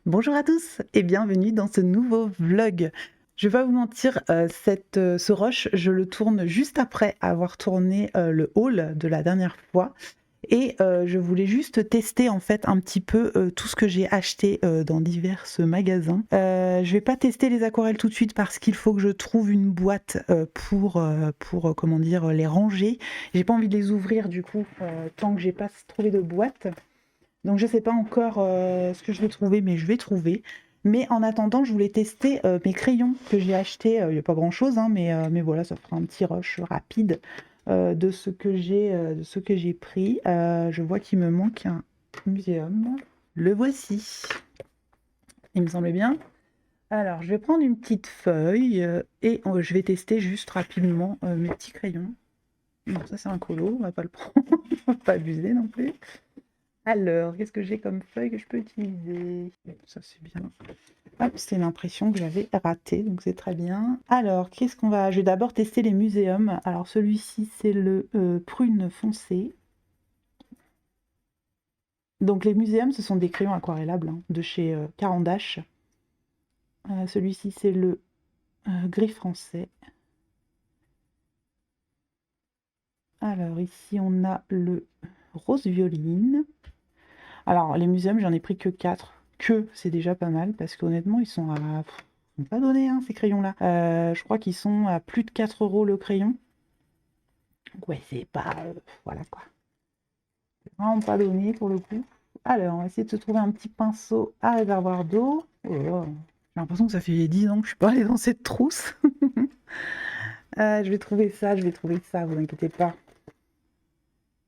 Bonjour à tous et bienvenue dans ce nouveau vlog. Je vais pas vous mentir, ce rush, je le tourne juste après avoir tourné le haul de la dernière fois et je voulais juste tester en fait un petit peu tout ce que j'ai acheté dans divers magasins. Je vais pas tester les aquarelles tout de suite parce qu'il faut que je trouve une boîte pour comment dire, les ranger. J'ai pas envie de les ouvrir du coup tant que j'ai pas trouvé de boîte. Donc je sais pas encore ce que je vais trouver, mais je vais trouver. Mais en attendant, je voulais tester mes crayons que j'ai achetés. Il n'y a pas grand-chose, hein, mais voilà, ça fera un petit rush rapide de ce que j'ai pris. Je vois qu'il me manque un muséum. Le voici. Il me semblait bien. Alors, je vais prendre une petite feuille et je vais tester juste rapidement mes petits crayons. Non, ça c'est un colo, on va pas le prendre, on va pas abuser non plus. Alors, qu'est-ce que j'ai comme feuille que je peux utiliser? Ça, c'est bien. Hop, c'est l'impression que j'avais ratée, donc c'est très bien. Alors, qu'est-ce qu'on va... Je vais d'abord tester les muséums. Alors, celui-ci, c'est le prune foncé. Donc, les muséums, ce sont des crayons aquarellables hein, de chez Caran d'Ache. Celui-ci, c'est le gris français. Alors, ici, on a le rose violine. Alors, les muséums, j'en ai pris que 4. Que, c'est déjà pas mal, parce qu'honnêtement, ils sont à... Ils sont pas donnés, hein, ces crayons-là. Je crois qu'ils sont à plus de 4 € le crayon. Donc ouais, c'est pas... voilà, quoi. C'est vraiment pas donné, pour le coup. Alors, on va essayer de se trouver un petit pinceau à réservoir d'eau. Oh là là, j'ai l'impression que ça fait 10 ans que je suis pas allée dans cette trousse. Je vais trouver ça, vous inquiétez pas.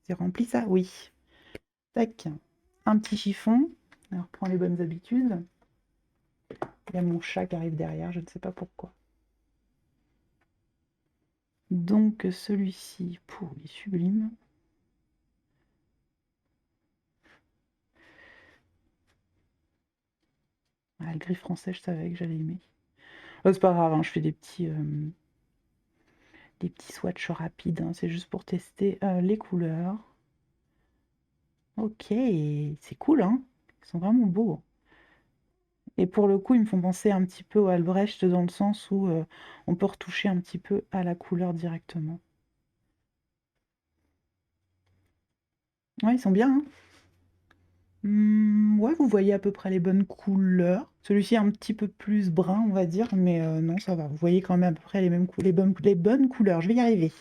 C'est rempli, ça? Oui. Tac. Un petit chiffon. Alors, prends les bonnes habitudes. Il y a mon chat qui arrive derrière, je ne sais pas pourquoi. Donc celui-ci, pour les sublimes. Ah, le gris français, je savais que j'allais aimer. Oh, c'est pas grave, hein, je fais des petits swatchs rapides. Hein, c'est juste pour tester les couleurs. Ok, c'est cool, hein. Ils sont vraiment beaux. Et pour le coup, ils me font penser un petit peu au Albrecht dans le sens où on peut retoucher un petit peu à la couleur directement. Ouais, ils sont bien, hein. Ouais, vous voyez à peu près les bonnes couleurs. Celui-ci est un petit peu plus brun, on va dire, mais non, ça va. Vous voyez quand même à peu près les mêmes les bonnes couleurs. Je vais y arriver.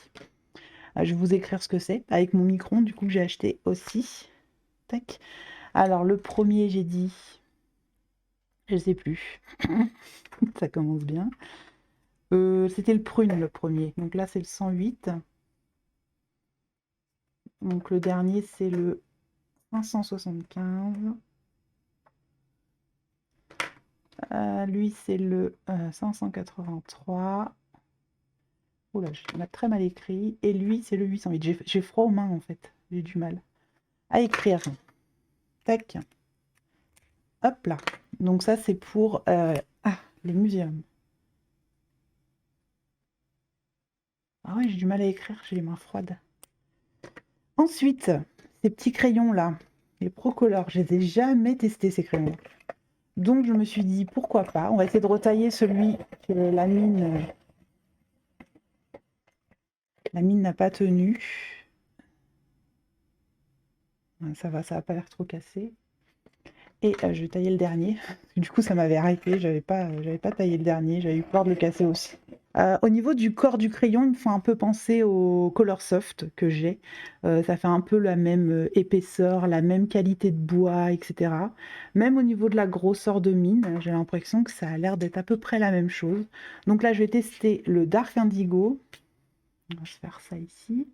Ah, je vais vous écrire ce que c'est avec mon micron, du coup, que j'ai acheté aussi. Tac. Alors, le premier, j'ai dit... Je sais plus. Ça commence bien. C'était le prune, le premier. Donc là, c'est le 108. Donc le dernier, c'est le 575. Lui, c'est le 583. Oula, je l'ai très mal écrit. Et lui, c'est le 808. J'ai froid aux mains, en fait. J'ai du mal à écrire. Tac. Hop là. Donc ça, c'est pour les muséums. Ah ouais, j'ai du mal à écrire, j'ai les mains froides. Ensuite, ces petits crayons-là, les Procolor, je les ai jamais testés, ces crayons. Donc je me suis dit, pourquoi pas. On va essayer de retailler celui que la mine n'a pas tenu. Ça va pas l'air trop cassé. Et je vais tailler le dernier. Du coup, ça m'avait arrêté. J'avais pas taillé le dernier. J'avais eu peur de le casser aussi. Au niveau du corps du crayon, il me faut un peu penser au Color Soft que j'ai. Ça fait un peu la même épaisseur, la même qualité de bois, etc. Même au niveau de la grosseur de mine, j'ai l'impression que ça a l'air d'être à peu près la même chose. Donc là, je vais tester le Dark Indigo. On va se faire ça ici.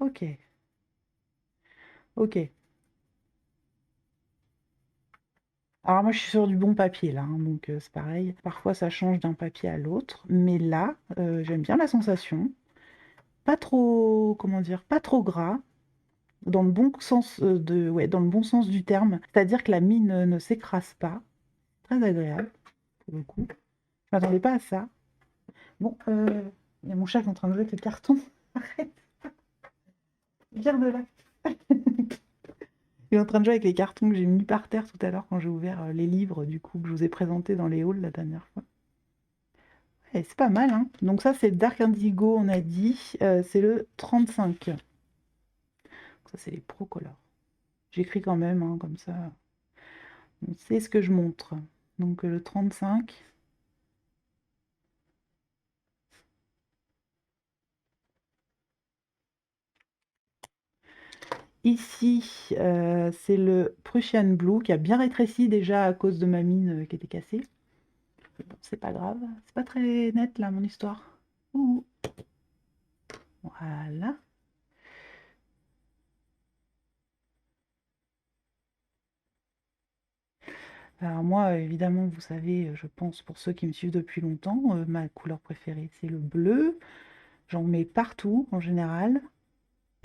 Ok. Ok. Alors moi je suis sur du bon papier là, hein, donc c'est pareil. Parfois ça change d'un papier à l'autre, mais là j'aime bien la sensation. Pas trop, comment dire, pas trop gras, dans le bon sens ouais, dans le bon sens du terme. C'est-à-dire que la mine ne s'écrase pas. Très agréable pour le coup. Je m'attendais pas à ça. Bon, il y a mon chat qui est en train de jouer avec le carton. Arrête, viens de là. suis en train de jouer avec les cartons que j'ai mis par terre tout à l'heure quand j'ai ouvert les livres, du coup, que je vous ai présentés dans les hauls la dernière fois. Et c'est pas mal, hein. Donc ça, c'est Dark Indigo, on a dit. C'est le 35. Ça, c'est les Pro Color. J'écris quand même, hein, comme ça, on sait ce que je montre. Donc le 35. Ici, c'est le Prussian Blue qui a bien rétréci déjà à cause de ma mine qui était cassée. Mais bon, c'est pas grave. C'est pas très net là, mon histoire. Ouh. Voilà. Alors moi, évidemment, vous savez, je pense pour ceux qui me suivent depuis longtemps, ma couleur préférée, c'est le bleu. J'en mets partout en général.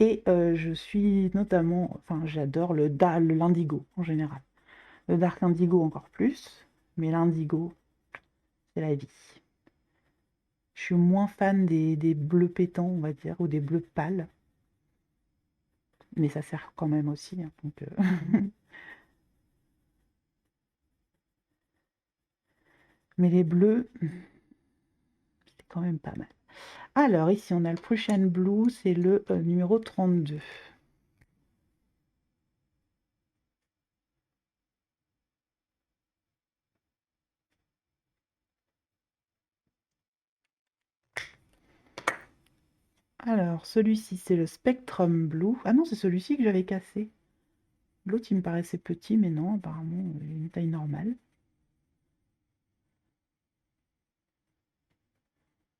Et je suis notamment, enfin j'adore l'indigo en général. Le dark indigo encore plus, mais l'indigo, c'est la vie. Je suis moins fan des bleus pétants, on va dire, ou des bleus pâles. Mais ça sert quand même aussi, hein, donc, mais les bleus, c'est quand même pas mal. Alors ici, on a le Prussian Blue, c'est le numéro 32. Alors, celui-ci, c'est le Spectrum Blue. Ah non, c'est celui-ci que j'avais cassé. L'autre, il me paraissait petit, mais non, apparemment, il est une taille normale.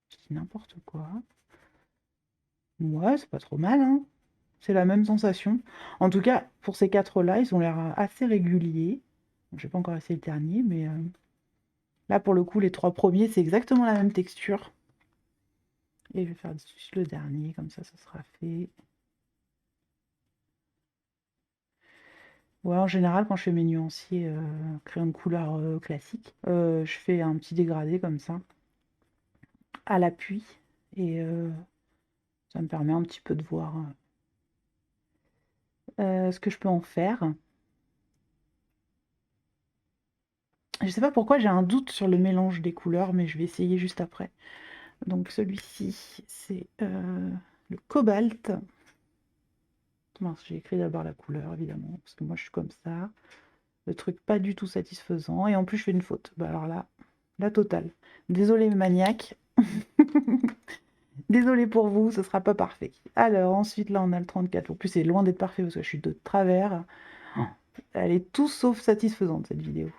Je dis n'importe quoi. Ouais, c'est pas trop mal, hein. C'est la même sensation. En tout cas, pour ces quatre-là, ils ont l'air assez réguliers. Je vais pas encore essayé le dernier, mais là, pour le coup, les trois premiers, c'est exactement la même texture. Et je vais faire juste le dernier, comme ça sera fait. Ouais, en général, quand je fais mes nuanciers crayon de couleur classique, je fais un petit dégradé comme ça, à l'appui. Et ça me permet un petit peu de voir ce que je peux en faire. Je sais pas pourquoi j'ai un doute sur le mélange des couleurs, mais je vais essayer juste après. Donc celui-ci, c'est le cobalt. Mince, j'ai écrit d'abord la couleur, évidemment, parce que moi je suis comme ça. Le truc pas du tout satisfaisant. Et en plus, je fais une faute. Bah alors là, la totale. Désolé, maniaque. Désolé pour vous, ce sera pas parfait. Alors, ensuite, là, on a le 34. En plus, c'est loin d'être parfait parce que je suis de travers. Elle est tout sauf satisfaisante, cette vidéo.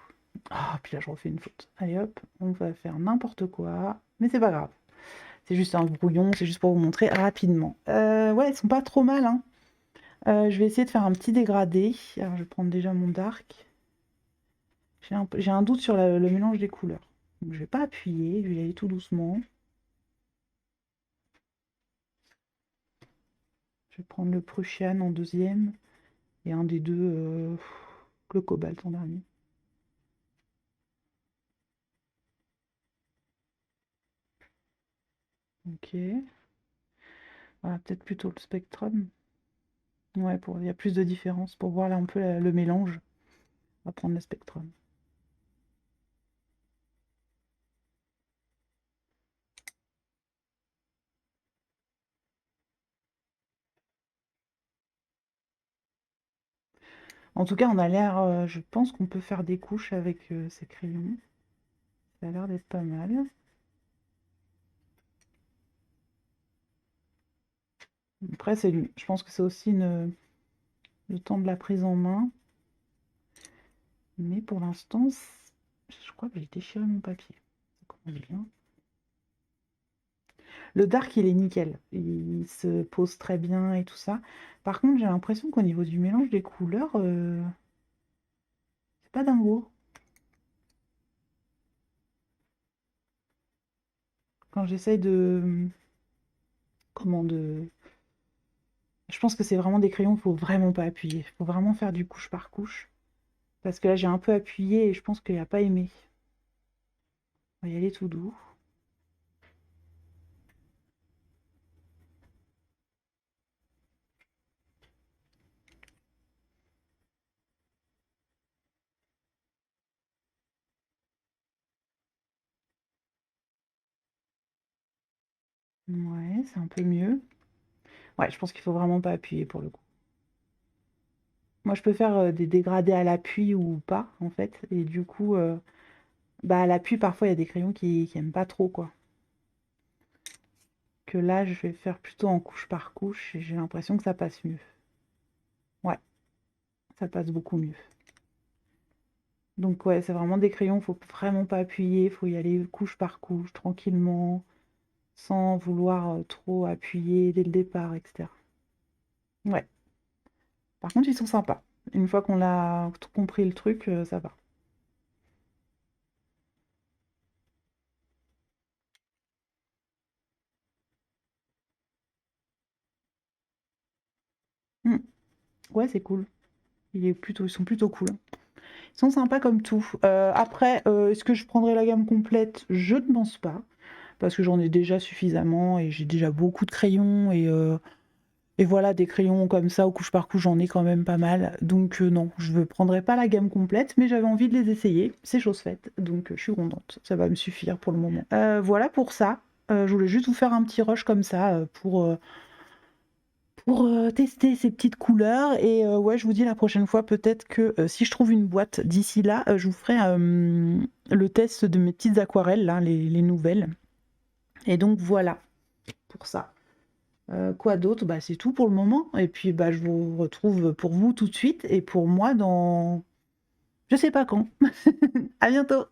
Ah, puis là, je refais une faute. Allez hop, on va faire n'importe quoi. Mais c'est pas grave. C'est juste un brouillon, c'est juste pour vous montrer rapidement. Ouais, ils sont pas trop mal, hein. Je vais essayer de faire un petit dégradé. Alors, je vais prendre déjà mon dark. J'ai un doute sur le mélange des couleurs. Donc, je vais pas appuyer, je vais y aller tout doucement. Je vais prendre le Prussian en deuxième et un des deux, le cobalt en dernier. Ok. Voilà, peut-être plutôt le Spectrum. Ouais, il y a plus de différence pour voir là un peu le mélange. On va prendre le Spectrum. En tout cas, on a l'air, je pense qu'on peut faire des couches avec ces crayons. Ça a l'air d'être pas mal. Après, je pense que c'est aussi le temps de la prise en main. Mais pour l'instant, je crois que j'ai déchiré mon papier. Ça commence bien. Le dark, il est nickel. Il se pose très bien et tout ça. Par contre, j'ai l'impression qu'au niveau du mélange des couleurs, c'est pas dingo. Quand j'essaye de... Comment de... Je pense que c'est vraiment des crayons, il faut vraiment pas appuyer. Il faut vraiment faire du couche par couche. Parce que là, j'ai un peu appuyé et je pense qu'il n'a pas aimé. On va y aller tout doux. Ouais, c'est un peu mieux. Ouais, je pense qu'il faut vraiment pas appuyer pour le coup. Moi, je peux faire, des dégradés à l'appui ou pas, en fait et du coup, bah, à l'appui, parfois, il y a des crayons qui aiment pas trop, quoi. Que là, je vais faire plutôt en couche par couche et j'ai l'impression que ça passe mieux. Ouais, ça passe beaucoup mieux. Donc ouais, c'est vraiment des crayons, faut vraiment pas appuyer, faut y aller couche par couche, tranquillement, sans vouloir, trop appuyer dès le départ et cetera. Ouais, par contre, ils sont sympas. Une fois qu'on a t compris le truc, ça va. Mmh. Ouais, c'est cool. Ils sont plutôt cool, hein. Ils sont sympas comme tout. Après, est-ce que je prendrai la gamme complète? Je ne pense pas, parce que j'en ai déjà suffisamment et j'ai déjà beaucoup de crayons et voilà, des crayons comme ça, au couche par couche, j'en ai quand même pas mal. Donc non, je ne prendrai pas la gamme complète, mais j'avais envie de les essayer. C'est chose faite, donc je suis contente. Ça va me suffire pour le moment. Voilà pour ça. Je voulais juste vous faire un petit rush comme ça, pour tester ces petites couleurs et ouais, je vous dis la prochaine fois peut-être que, si je trouve une boîte d'ici là, je vous ferai, le test de mes petites aquarelles là, les nouvelles et donc voilà, pour ça. Quoi d'autre? Bah, c'est tout pour le moment et puis, bah, je vous retrouve pour vous tout de suite et pour moi dans je sais pas quand. À bientôt!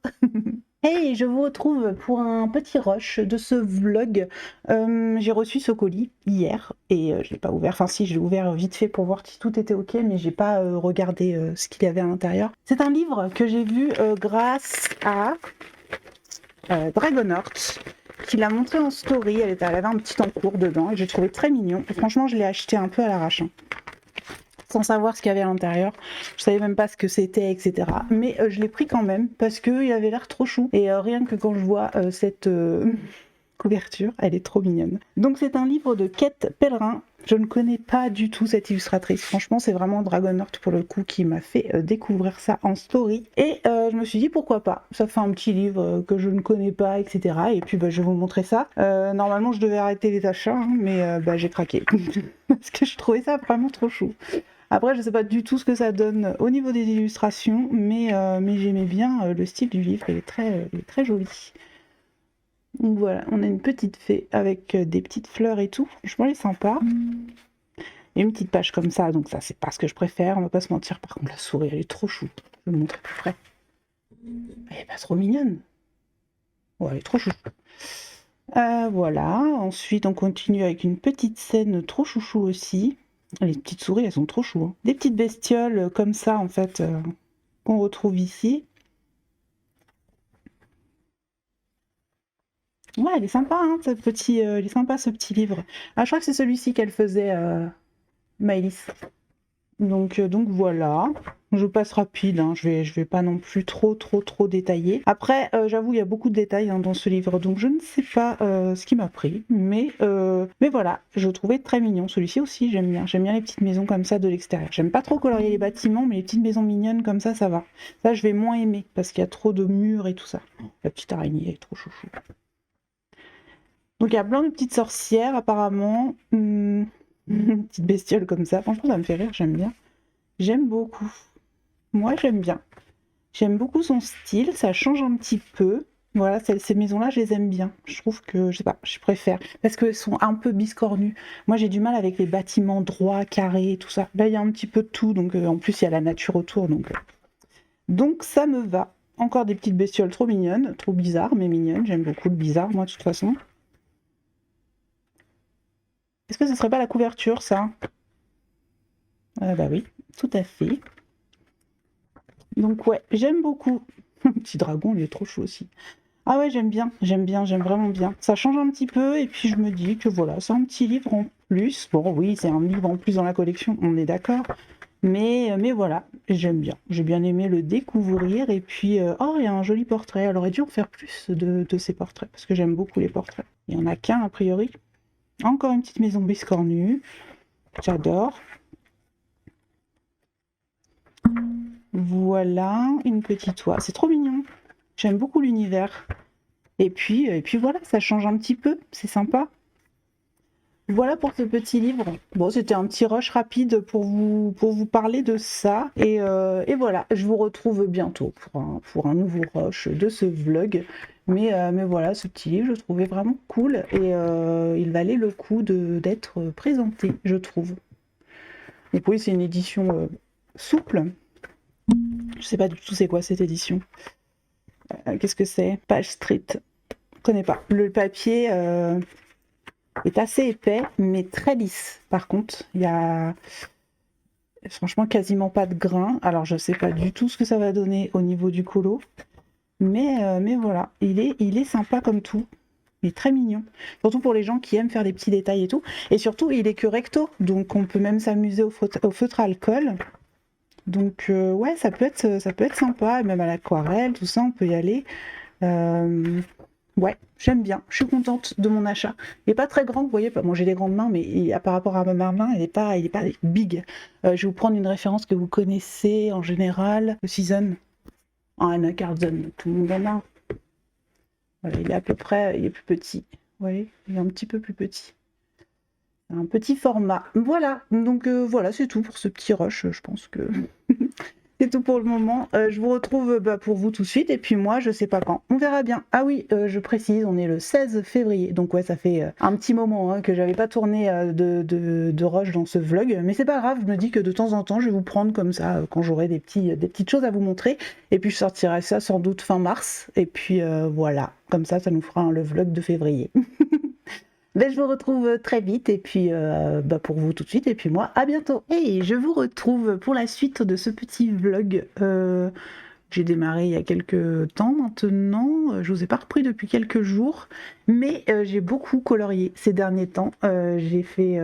Hey, je vous retrouve pour un petit rush de ce vlog. J'ai reçu ce colis hier et je l'ai pas ouvert. Enfin si, je l'ai ouvert vite fait pour voir si tout était OK, mais j'ai pas regardé ce qu'il y avait à l'intérieur. C'est un livre que j'ai vu grâce à Dragonheart, qui l'a montré en story. Elle avait un petit encours dedans et j'ai trouvé très mignon. Et franchement, je l'ai acheté un peu à l'arrache, hein, sans savoir ce qu'il y avait à l'intérieur. Je savais même pas ce que c'était, etc. Mais je l'ai pris quand même parce qu'il avait l'air trop chou. Et rien que quand je vois cette couverture, elle est trop mignonne. Donc c'est un livre de Kate Pellerin. Je ne connais pas du tout cette illustratrice. Franchement, c'est vraiment Dragonheart pour le coup qui m'a fait découvrir ça en story. Et je me suis dit pourquoi pas. Ça fait un petit livre que je ne connais pas, etc. Et puis bah, je vais vous montrer ça. Normalement, je devais arrêter les achats, hein, mais bah, j'ai craqué parce que je trouvais ça vraiment trop chou. Après, je sais pas du tout ce que ça donne au niveau des illustrations, mais j'aimais bien le style du livre, il est très joli. Donc voilà, on a une petite fée avec des petites fleurs et tout, franchement elle est sympa. Et une petite page comme ça, donc ça c'est pas ce que je préfère, on va pas se mentir, par contre la souris elle est trop chou, je vais vous montrer plus près. Elle est pas trop mignonne. Ouais, elle est trop chou. Voilà, ensuite on continue avec une petite scène trop chouchou aussi. Les petites souris elles sont trop chou, hein. Des petites bestioles comme ça en fait, qu'on retrouve ici. Ouais, il est sympa, hein, il est sympa ce petit livre. Ah, je crois que c'est celui-ci qu'elle faisait, Maëlys. Donc voilà. Je passe rapide, hein, je vais pas non plus trop détailler. Après, j'avoue, il y a beaucoup de détails hein, dans ce livre, donc je ne sais pas ce qui m'a pris, mais voilà, je trouvais très mignon. Celui-ci aussi, j'aime bien. J'aime bien les petites maisons comme ça de l'extérieur. J'aime pas trop colorier les bâtiments, mais les petites maisons mignonnes comme ça va. Ça, je vais moins aimer parce qu'il y a trop de murs et tout ça. La petite araignée, elle est trop chouchou. Donc il y a plein de petites sorcières apparemment. Une petite bestiole comme ça. Franchement, ça me fait rire, j'aime bien. J'aime beaucoup. Moi, j'aime bien. J'aime beaucoup son style, ça change un petit peu. Voilà, ces maisons-là, je les aime bien. Je trouve que, je sais pas, je préfère. Parce qu'elles sont un peu biscornues. Moi, j'ai du mal avec les bâtiments droits, carrés, tout ça. Là, il y a un petit peu de tout. Donc, en plus, il y a la nature autour. Donc ça me va. Encore des petites bestioles trop mignonnes. Trop bizarres, mais mignonnes. J'aime beaucoup le bizarre, moi, de toute façon. Est-ce que ce serait pas la couverture, ça? Bah oui, tout à fait. Donc ouais, j'aime beaucoup. Le petit dragon, il est trop chou aussi. Ah ouais, j'aime vraiment bien. Ça change un petit peu et puis je me dis que voilà, c'est un petit livre en plus. Bon oui, c'est un livre en plus dans la collection, on est d'accord. Mais voilà, j'aime bien. J'ai bien aimé le découvrir et puis oh, il y a un joli portrait. Elle aurait dû en faire plus de ces portraits parce que j'aime beaucoup les portraits. Il y en a qu'un a priori. Encore une petite maison biscornue. J'adore. Voilà, une petite oie. C'est trop mignon. J'aime beaucoup l'univers. Et puis voilà, ça change un petit peu. C'est sympa. Voilà pour ce petit livre. Bon, c'était un petit rush rapide pour vous parler de ça. Et voilà, je vous retrouve bientôt pour un nouveau rush de ce vlog. Mais voilà, ce petit livre, je trouvais vraiment cool et il valait le coup d'être présenté, je trouve. Et puis, c'est une édition souple. Je sais pas du tout c'est quoi cette édition. Qu'est-ce que c'est? Page Street. Je connais pas. Le papier est assez épais, mais très lisse. Par contre, il y a franchement quasiment pas de grain. Alors, je sais pas du tout ce que ça va donner au niveau du colo. Mais voilà, il est sympa comme tout. Il est très mignon. Surtout pour les gens qui aiment faire des petits détails et tout. Et surtout, il est que recto. Donc, on peut même s'amuser au feutre à alcool. Donc, ouais, ça peut être sympa. Même à l'aquarelle, tout ça, on peut y aller. Ouais, j'aime bien. Je suis contente de mon achat. Il n'est pas très grand, vous voyez. Bon, j'ai des grandes mains, mais par rapport à ma main, il est pas big. Je vais vous prendre une référence que vous connaissez en général. Le Season. Anna Carlson, tout le monde en a. Voilà, il est à peu près, il est plus petit. Vous voyez, il est un petit peu plus petit. Un petit format. Voilà, donc voilà, c'est tout pour ce petit rush. Je pense que c'est tout pour le moment. Je vous retrouve pour vous tout de suite. Et puis moi, je sais pas quand. On verra bien. Ah oui, je précise, on est le 16 février. Donc ouais, ça fait un petit moment hein, que j'avais pas tourné de rush dans ce vlog. Mais c'est pas grave, je me dis que de temps en temps, je vais vous prendre comme ça quand j'aurai des petites choses à vous montrer. Et puis je sortirai ça sans doute fin mars. Et puis voilà, comme ça nous fera le vlog de février. Ben, je vous retrouve très vite et puis pour vous tout de suite et puis moi à bientôt. Et je vous retrouve pour la suite de ce petit vlog. J'ai démarré il y a quelques temps maintenant, je vous ai pas repris depuis quelques jours, mais j'ai beaucoup colorié ces derniers temps. J'ai fait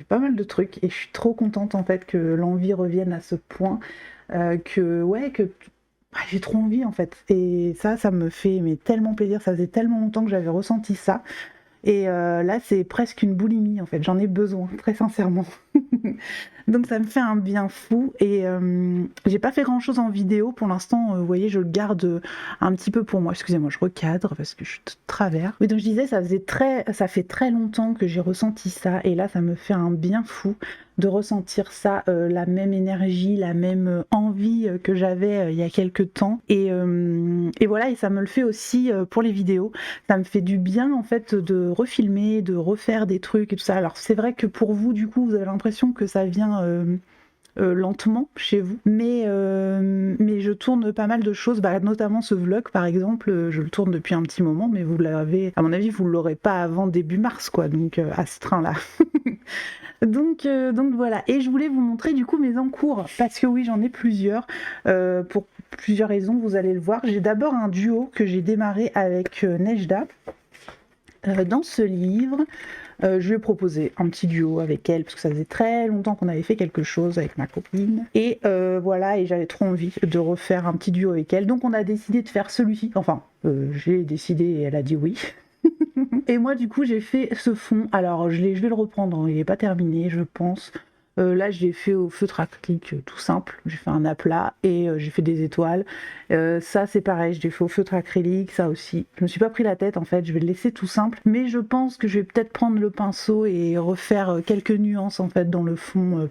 pas mal de trucs et je suis trop contente en fait que l'envie revienne à ce point, que j'ai trop envie en fait. Et ça me fait mais tellement plaisir, ça faisait tellement longtemps que j'avais ressenti ça. Et là, c'est presque une boulimie en fait. J'en ai besoin, très sincèrement. Donc ça me fait un bien fou. Et j'ai pas fait grand chose en vidéo pour l'instant. Vous voyez, je le garde un petit peu pour moi. Excusez-moi, je recadre parce que je suis de travers. Oui, donc je disais, ça fait très longtemps que j'ai ressenti ça. Et là, ça me fait un bien fou de ressentir ça, la même énergie, la même envie que j'avais il y a quelques temps. Et voilà, et ça me le fait aussi pour les vidéos. Ça me fait du bien en fait de refilmer, de refaire des trucs et tout ça. Alors c'est vrai que pour vous, du coup, vous avez l'impression que ça vient lentement chez vous, mais je tourne pas mal de choses, notamment ce vlog par exemple, je le tourne depuis un petit moment, mais vous l'avez, à mon avis, vous l'aurez pas avant début mars, quoi, donc à ce train-là. Donc voilà, et je voulais vous montrer du coup mes encours, parce que oui, j'en ai plusieurs, pour plusieurs raisons, vous allez le voir. J'ai d'abord un duo que j'ai démarré avec Nejda. Dans ce livre, je lui ai proposé un petit duo avec elle, parce que ça faisait très longtemps qu'on avait fait quelque chose avec ma copine. Et voilà, et j'avais trop envie de refaire un petit duo avec elle. Donc on a décidé de faire celui-ci. Enfin, j'ai décidé et elle a dit oui. Et moi du coup j'ai fait ce fond, alors je vais le reprendre, hein. Il n'est pas terminé je pense. Là je l'ai fait au feutre acrylique tout simple, j'ai fait un aplat et j'ai fait des étoiles. Ça c'est pareil, je l'ai fait au feutre acrylique, ça aussi. Je me suis pas pris la tête en fait, je vais le laisser tout simple. Mais je pense que je vais peut-être prendre le pinceau et refaire quelques nuances en fait dans le fond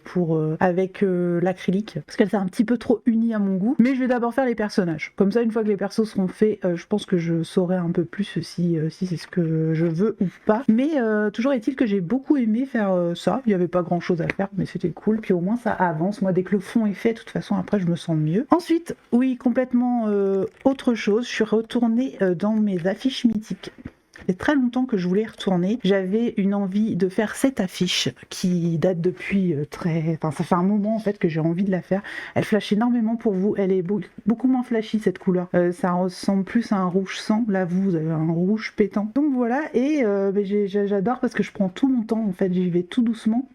avec l'acrylique. Parce qu'elle s'est un petit peu trop unie à mon goût. Mais je vais d'abord faire les personnages. Comme ça une fois que les persos seront faits, je pense que je saurai un peu plus si c'est ce que je veux ou pas. Mais toujours est-il que j'ai beaucoup aimé faire ça. Il n'y avait pas grand chose à faire, mais c'était cool. Puis au moins ça avance. Moi, dès que le fond est fait, de toute façon, après, je me sens mieux. Ensuite, oui, complètement autre chose. Je suis retournée dans mes affiches mythiques. Ça fait très longtemps que je voulais y retourner. J'avais une envie de faire cette affiche qui date depuis Enfin, ça fait un moment en fait que j'ai envie de la faire. Elle flash énormément pour vous. Elle est beaucoup moins flashy cette couleur. Ça ressemble plus à un rouge sang. Là, vous avez un rouge pétant. Donc voilà. Et j'adore parce que je prends tout mon temps. En fait, j'y vais tout doucement.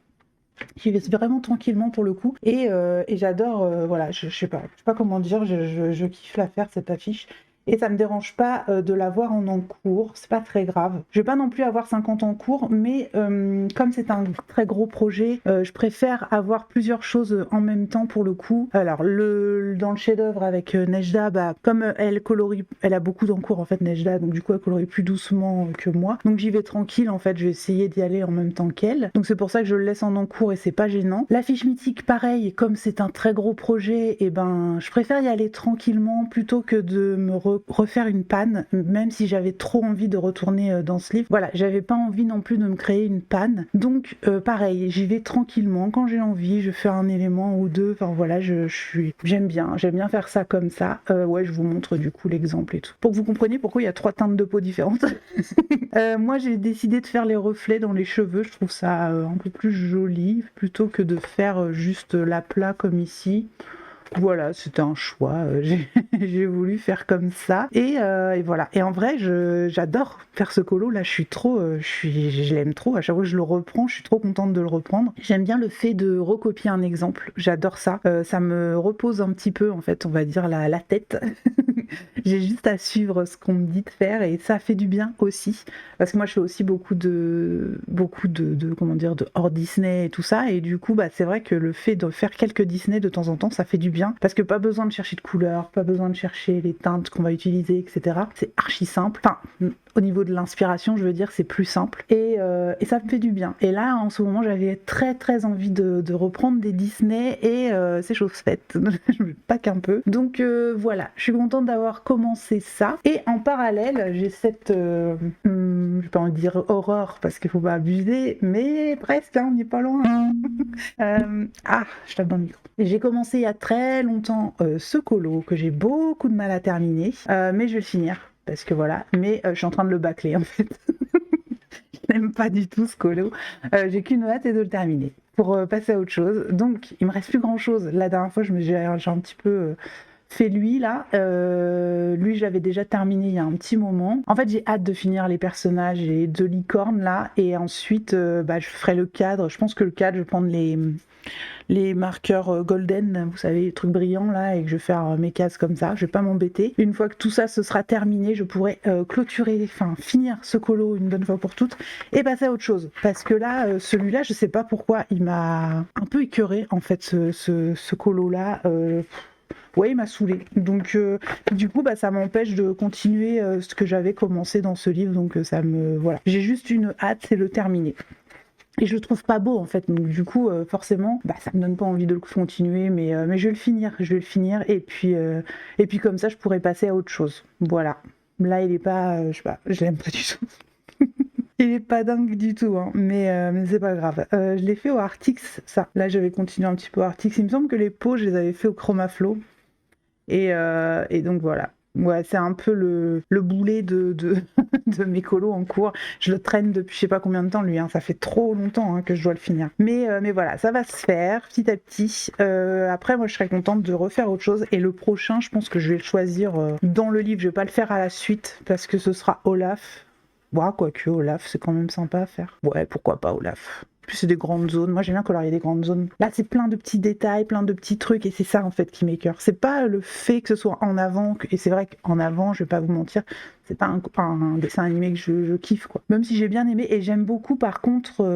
J'y vais vraiment tranquillement pour le coup et j'adore, voilà, je sais pas comment dire, je kiffe la faire cette affiche et ça me dérange pas de l'avoir en encours, c'est pas très grave. Je vais pas non plus avoir 50 en cours, mais comme c'est un très gros projet, je préfère avoir plusieurs choses en même temps pour le coup. Alors dans le chef-d'œuvre avec Nejda, bah, comme elle colorie, elle a beaucoup d'encours en fait Nejda, donc du coup elle colorie plus doucement que moi. Donc j'y vais tranquille en fait, je vais essayer d'y aller en même temps qu'elle. Donc c'est pour ça que je le laisse en encours et c'est pas gênant. La fiche mythique pareil, comme c'est un très gros projet, et ben je préfère y aller tranquillement plutôt que de me refaire une panne, même si j'avais trop envie de retourner dans ce livre. Voilà, j'avais pas envie non plus de me créer une panne. Donc pareil, j'y vais tranquillement quand j'ai envie, je fais un élément ou deux. Enfin voilà, j'aime bien faire ça comme ça. Ouais, je vous montre du coup l'exemple et tout. Pour que vous compreniez pourquoi il y a 3 teintes de peau différentes. Moi j'ai décidé de faire les reflets dans les cheveux, je trouve ça un peu plus joli plutôt que de faire juste l'aplat comme ici. Voilà, c'était un choix, j'ai voulu faire comme ça et voilà. Et en vrai, j'adore faire ce colo là, je l'aime trop. À chaque fois que je le reprends, je suis trop contente de le reprendre. J'aime bien le fait de recopier un exemple, j'adore ça. Ça me repose un petit peu en fait, on va dire la tête. J'ai juste à suivre ce qu'on me dit de faire et ça fait du bien aussi. Parce que moi je fais aussi beaucoup de comment dire, de hors Disney et tout ça, et du coup bah c'est vrai que le fait de faire quelques Disney de temps en temps ça fait du bien, parce que pas besoin de chercher de couleurs, pas besoin de chercher les teintes qu'on va utiliser, etc. C'est archi simple, enfin au niveau de l'inspiration je veux dire c'est plus simple, et ça me fait du bien. Et là en ce moment j'avais très très envie de reprendre des Disney et c'est chose faite. Pas qu'un peu, donc voilà, je suis contente d'avoir commencé ça. Et en parallèle j'ai cette je vais pas en dire horreur parce qu'il faut pas abuser, mais presque, hein, on n'est pas loin. Je tape dans le micro. J'ai commencé il y a très longtemps ce colo que j'ai beaucoup de mal à terminer, mais je vais le finir parce que voilà. Mais je suis en train de le bâcler en fait. Je n'aime pas du tout ce colo. J'ai qu'une hâte, c'est de le terminer pour passer à autre chose. Donc il me reste plus grand chose. La dernière fois j'ai un petit peu fait lui là, lui je l'avais déjà terminé il y a un petit moment. En fait j'ai hâte de finir les personnages et de licorne là, et ensuite je ferai le cadre. Je pense que le cadre, je vais prendre les marqueurs golden, vous savez, les trucs brillants là, et que je vais faire mes cases comme ça, je vais pas m'embêter. Une fois que tout ça se sera terminé, je pourrai finir ce colo une bonne fois pour toutes et passer à autre chose. Parce que là, celui-là, je sais pas pourquoi, il m'a un peu écœuré en fait, ce colo là. Ouais, il m'a saoulée. Donc, du coup, ça m'empêche de continuer ce que j'avais commencé dans ce livre. Donc, voilà. J'ai juste une hâte, c'est le terminer. Et je le trouve pas beau en fait, donc du coup forcément ça me donne pas envie de le continuer, mais je vais le finir et puis comme ça je pourrais passer à autre chose. Voilà. Là il est pas, je sais pas, je l'aime pas du tout. Il est pas dingue du tout, hein, mais c'est pas grave. Je l'ai fait au Artix, ça. Là j'avais continué un petit peu au Artix. Il me semble que les peaux je les avais fait au Chromaflow. Et donc voilà. Ouais, c'est un peu le boulet de de mes colos en cours. Je le traîne depuis je sais pas combien de temps lui, hein. Ça fait trop longtemps que je dois le finir. Mais voilà, ça va se faire petit à petit. Après moi je serais contente de refaire autre chose, et le prochain je pense que je vais le choisir dans le livre. Je vais pas le faire à la suite parce que ce sera Olaf. Ouais, quoique Olaf c'est quand même sympa à faire. Ouais, pourquoi pas Olaf. Plus c'est des grandes zones. Moi j'aime bien colorier des grandes zones. Là c'est plein de petits détails, plein de petits trucs, et c'est ça en fait qui m'écoeure. C'est pas le fait que ce soit en avant, et c'est vrai qu'en avant, je vais pas vous mentir, c'est pas un dessin animé que je kiffe quoi. Même si j'ai bien aimé, et j'aime beaucoup par contre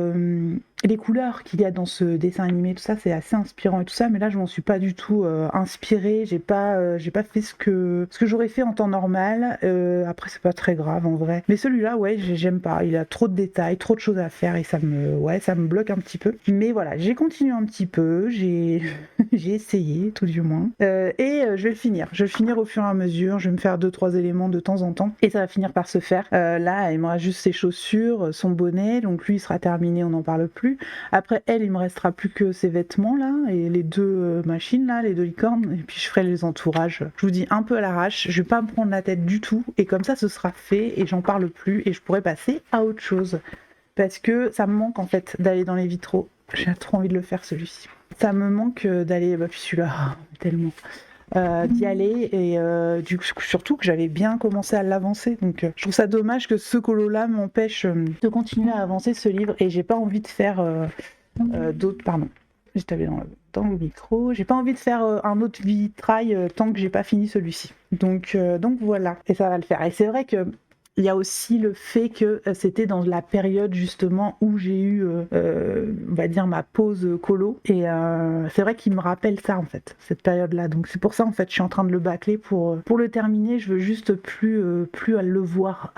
les couleurs qu'il y a dans ce dessin animé, tout ça c'est assez inspirant et tout ça, mais là je m'en suis pas du tout inspirée. J'ai pas fait ce que j'aurais fait en temps normal. Après c'est pas très grave en vrai, mais celui-là ouais j'aime pas. Il a trop de détails, trop de choses à faire, et ça me bloque un petit peu. Mais voilà, j'ai continué un petit peu, j'ai essayé tout du moins, et je vais le finir. Je vais le finir au fur et à mesure. Je vais me faire 2-3 éléments de temps en temps et ça va finir par se faire. Là il me reste juste ses chaussures, son bonnet, donc lui il sera terminé, on n'en parle plus. Après elle, il me restera plus que ses vêtements là, et les 2 machines là, les 2 licornes, et puis je ferai les entourages. Je vous dis un peu à l'arrache, je vais pas me prendre la tête du tout, et comme ça ce sera fait et j'en parle plus et je pourrai passer à autre chose. Parce que ça me manque en fait d'aller dans les vitraux. J'ai trop envie de le faire celui-ci. Ça me manque d'aller, puis celui-là, tellement. D'y aller, et surtout que j'avais bien commencé à l'avancer, donc je trouve ça dommage que ce colo là m'empêche de continuer à avancer ce livre, et j'ai pas envie de faire d'autres, pardon, j'ai tapé dans dans le micro. J'ai pas envie de faire un autre vitrail tant que j'ai pas fini celui-ci. Donc voilà, et ça va le faire. Et c'est vrai que il y a aussi le fait que c'était dans la période justement où j'ai eu, on va dire, ma pause colo. Et c'est vrai qu'il me rappelle ça en fait, cette période-là. Donc c'est pour ça en fait, je suis en train de le bâcler pour le terminer. Je veux juste plus à le voir.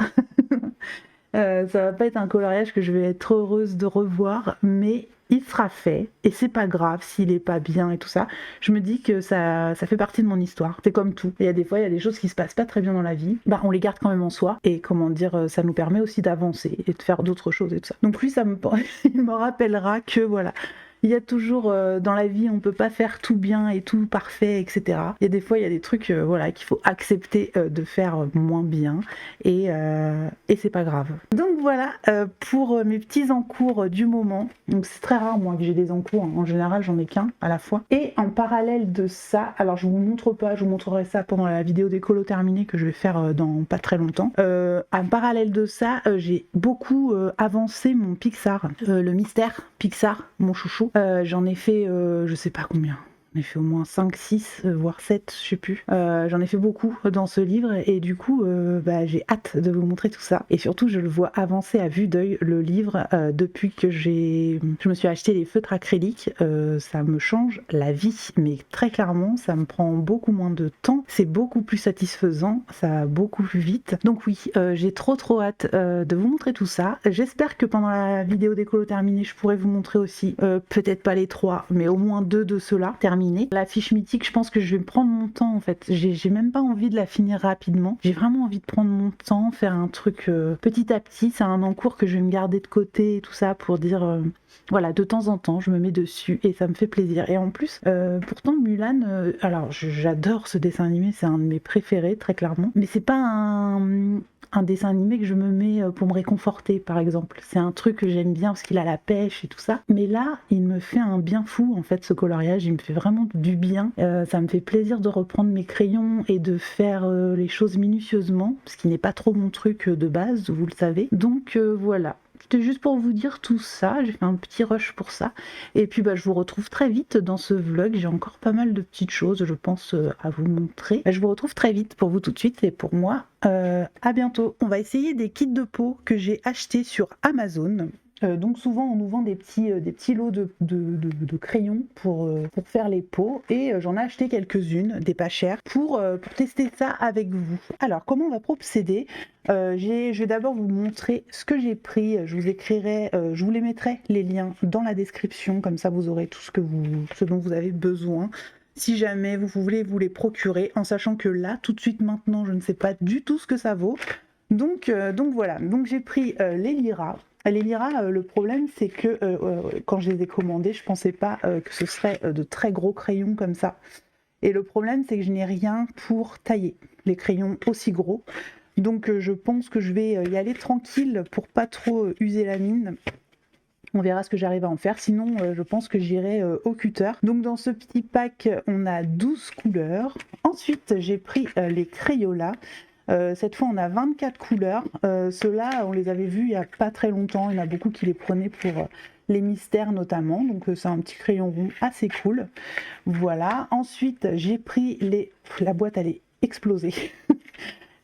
Ça va pas être un coloriage que je vais être heureuse de revoir, mais il sera fait et c'est pas grave s'il est pas bien et tout ça. Je me dis que ça fait partie de mon histoire. C'est comme tout. Il y a des fois, il y a des choses qui se passent pas très bien dans la vie. Bah, on les garde quand même en soi et comment dire, ça nous permet aussi d'avancer et de faire d'autres choses et tout ça. Donc lui, il me rappellera que voilà. Il y a toujours dans la vie, on peut pas faire tout bien et tout parfait, etc. Il y a des fois, il y a des trucs voilà, qu'il faut accepter de faire moins bien et c'est pas grave. Donc voilà pour mes petits encours du moment. Donc c'est très rare moi que j'ai des encours, hein. En général j'en ai qu'un à la fois. Et en parallèle de ça, alors je vous montre pas, je vous montrerai ça pendant la vidéo des colos terminés que je vais faire dans pas très longtemps. En parallèle de ça, j'ai beaucoup avancé mon Pixar, le mystère Pixar, mon chouchou. J'en ai fait je sais pas combien. J'en ai fait au moins 5, 6, voire 7, je sais plus. J'en ai fait beaucoup dans ce livre et du coup, j'ai hâte de vous montrer tout ça. Et surtout, je le vois avancer à vue d'œil, le livre, depuis que je me suis acheté les feutres acryliques. Ça me change la vie, mais très clairement, ça me prend beaucoup moins de temps. C'est beaucoup plus satisfaisant, ça va beaucoup plus vite. Donc oui, j'ai trop hâte de vous montrer tout ça. J'espère que pendant la vidéo des colos terminés, je pourrai vous montrer aussi, peut-être pas les 3, mais au moins 2 de ceux-là terminés. La fiche mythique, je pense que je vais me prendre mon temps en fait. J'ai même pas envie de la finir rapidement. J'ai vraiment envie de prendre mon temps, faire un truc petit à petit. C'est un encours que je vais me garder de côté et tout ça pour dire voilà, de temps en temps, je me mets dessus et ça me fait plaisir. Et en plus, pourtant Mulan, alors j'adore ce dessin animé, c'est un de mes préférés très clairement, mais c'est pas un dessin animé que je me mets pour me réconforter par exemple. C'est un truc que j'aime bien parce qu'il a la pêche et tout ça. Mais là, il me fait un bien fou en fait ce coloriage, il me fait vraiment du bien. Ça me fait plaisir de reprendre mes crayons et de faire les choses minutieusement, ce qui n'est pas trop mon truc de base, vous le savez. Donc voilà. C'était juste pour vous dire tout ça, j'ai fait un petit rush pour ça. Et puis je vous retrouve très vite dans ce vlog, j'ai encore pas mal de petites choses je pense à vous montrer. Je vous retrouve très vite pour vous tout de suite et pour moi, à bientôt. On va essayer des kits de peau que j'ai achetés sur Amazon. Donc souvent on nous vend des petits lots de crayons pour faire les peaux et j'en ai acheté quelques-unes, des pas chères, pour tester ça avec vous. Alors comment on va procéder? Je vais d'abord vous montrer ce que j'ai pris, je vous les mettrai les liens dans la description, comme ça vous aurez tout ce dont vous avez besoin. Si jamais vous voulez vous les procurer, en sachant que là, tout de suite maintenant, je ne sais pas du tout ce que ça vaut. Donc voilà, donc j'ai pris les Lyra. Les Lyra, le problème c'est que quand je les ai commandés, je pensais pas que ce serait de très gros crayons comme ça. Et le problème c'est que je n'ai rien pour tailler les crayons aussi gros. Donc je pense que je vais y aller tranquille pour pas trop user la mine. On verra ce que j'arrive à en faire, sinon je pense que j'irai au cutter. Donc dans ce petit pack, on a 12 couleurs. Ensuite, j'ai pris les Crayola. Cette fois, on a 24 couleurs. Ceux-là, on les avait vus il n'y a pas très longtemps. Il y en a beaucoup qui les prenaient pour les mystères notamment. Donc c'est un petit crayon rond assez cool. Voilà. Ensuite, j'ai pris la boîte, elle est explosée.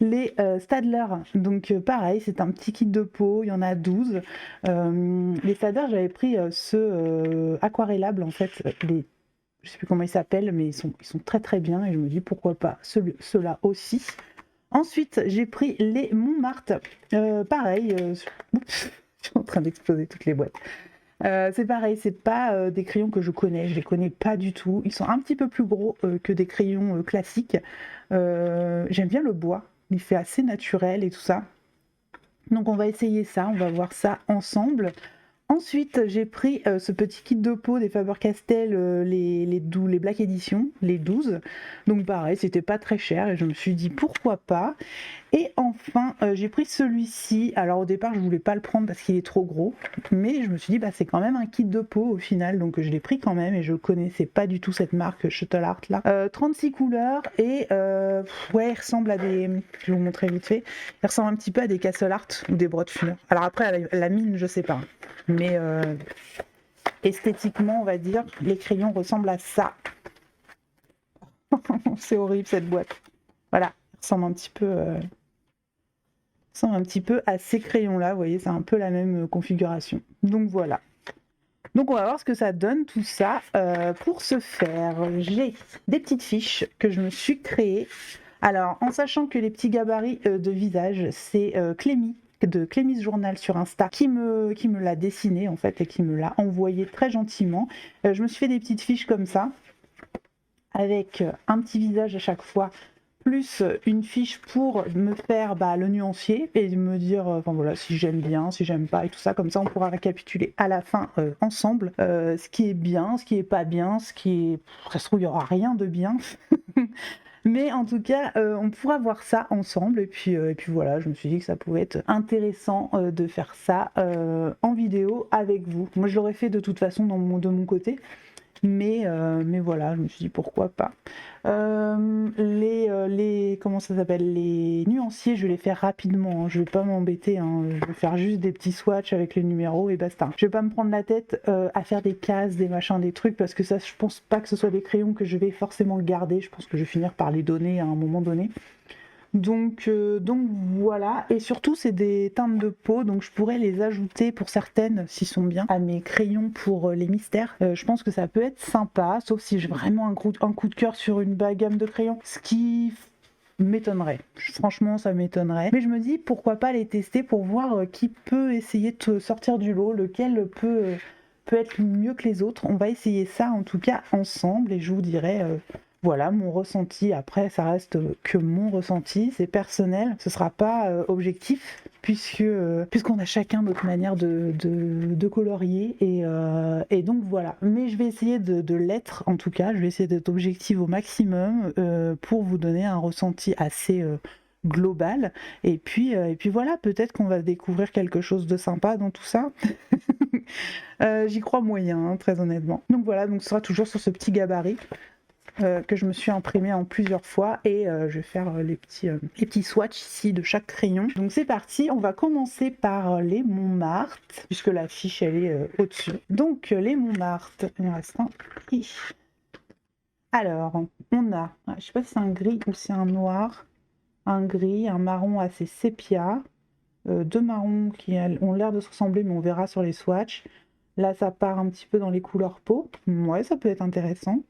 Les Staedtler, donc pareil, c'est un petit kit de peau, il y en a 12. Les Staedtler, j'avais pris ceux aquarellables en fait, je sais plus comment ils s'appellent, mais ils sont très bien et je me dis pourquoi pas ceux-là aussi. Ensuite, j'ai pris les Montmartre, pareil, oups, je suis en train d'exploser toutes les boîtes. C'est pareil, c'est pas des crayons que je connais, je les connais pas du tout. Ils sont un petit peu plus gros que des crayons classiques. J'aime bien le bois, il fait assez naturel et tout ça. Donc on va essayer ça, on va voir ça ensemble. Ensuite, j'ai pris ce petit kit de peau des Faber-Castell, les Black Edition, les 12. Donc pareil, c'était pas très cher et je me suis dit pourquoi pas. Et enfin, j'ai pris celui-ci. Alors au départ, je voulais pas le prendre parce qu'il est trop gros, mais je me suis dit c'est quand même un kit de peau au final, donc je l'ai pris quand même et je connaissais pas du tout cette marque Shuttle Art là. 36 couleurs et ouais, il ressemble à des. Je vais vous montrer vite fait. Il ressemble un petit peu à des Castle Art ou des Brotfuner. Alors après, la mine, je sais pas, mais esthétiquement, on va dire, les crayons ressemblent à ça. C'est horrible cette boîte. Voilà, il ressemble un petit peu à ces crayons-là. Vous voyez, c'est un peu la même configuration. Donc voilà. Donc on va voir ce que ça donne tout ça. Pour ce faire, j'ai des petites fiches que je me suis créées. Alors, en sachant que les petits gabarits de visage, c'est Clémy de Clémy's Journal sur Insta qui me l'a dessiné en fait et qui me l'a envoyé très gentiment. Je me suis fait des petites fiches comme ça avec un petit visage à chaque fois, plus une fiche pour me faire le nuancier et me dire enfin voilà, si j'aime bien, si j'aime pas et tout ça, comme ça on pourra récapituler à la fin ensemble ce qui est bien, ce qui est pas bien, ce qui est... Ça se trouve il y aura rien de bien. Mais en tout cas, on pourra voir ça ensemble. Et puis voilà, je me suis dit que ça pouvait être intéressant de faire ça en vidéo avec vous. Moi, je l'aurais fait de toute façon de mon côté. Mais voilà, je me suis dit pourquoi pas. Comment ça s'appelle, les nuanciers, je vais les faire rapidement, hein. Je vais pas m'embêter, hein. Je vais faire juste des petits swatchs avec les numéros et basta. Je vais pas me prendre la tête à faire des cases, des machins, des trucs, parce que ça, je pense pas que ce soit des crayons que je vais forcément garder. Je pense que je vais finir par les donner à un moment donné. Donc voilà, et surtout c'est des teintes de peau, donc je pourrais les ajouter pour certaines, s'ils sont bien, à mes crayons pour les mystères. Je pense que ça peut être sympa, sauf si j'ai vraiment un coup de cœur sur une gamme de crayons, ce qui m'étonnerait. Franchement, ça m'étonnerait. Mais je me dis, pourquoi pas les tester pour voir qui peut essayer de sortir du lot, lequel peut être mieux que les autres. On va essayer ça en tout cas ensemble et je vous dirai voilà mon ressenti. Après, ça reste que mon ressenti, c'est personnel, ce sera pas objectif puisqu'on a chacun notre manière de colorier et donc voilà. Mais je vais essayer de l'être en tout cas, je vais essayer d'être objective au maximum pour vous donner un ressenti assez global et puis voilà, peut-être qu'on va découvrir quelque chose de sympa dans tout ça. J'y crois moyen, hein, très honnêtement. Donc voilà, donc ce sera toujours sur ce petit gabarit que je me suis imprimé en plusieurs fois et je vais faire les petits swatchs ici de chaque crayon. Donc c'est parti, on va commencer par les Montmartre puisque la fiche elle est au-dessus. Donc les Montmartre, il me reste un ici. Alors on a, je sais pas si c'est un gris ou si c'est un noir, un gris, un marron assez sépia, deux marrons qui ont l'air de se ressembler mais on verra sur les swatchs. Là ça part un petit peu dans les couleurs peau, ouais ça peut être intéressant.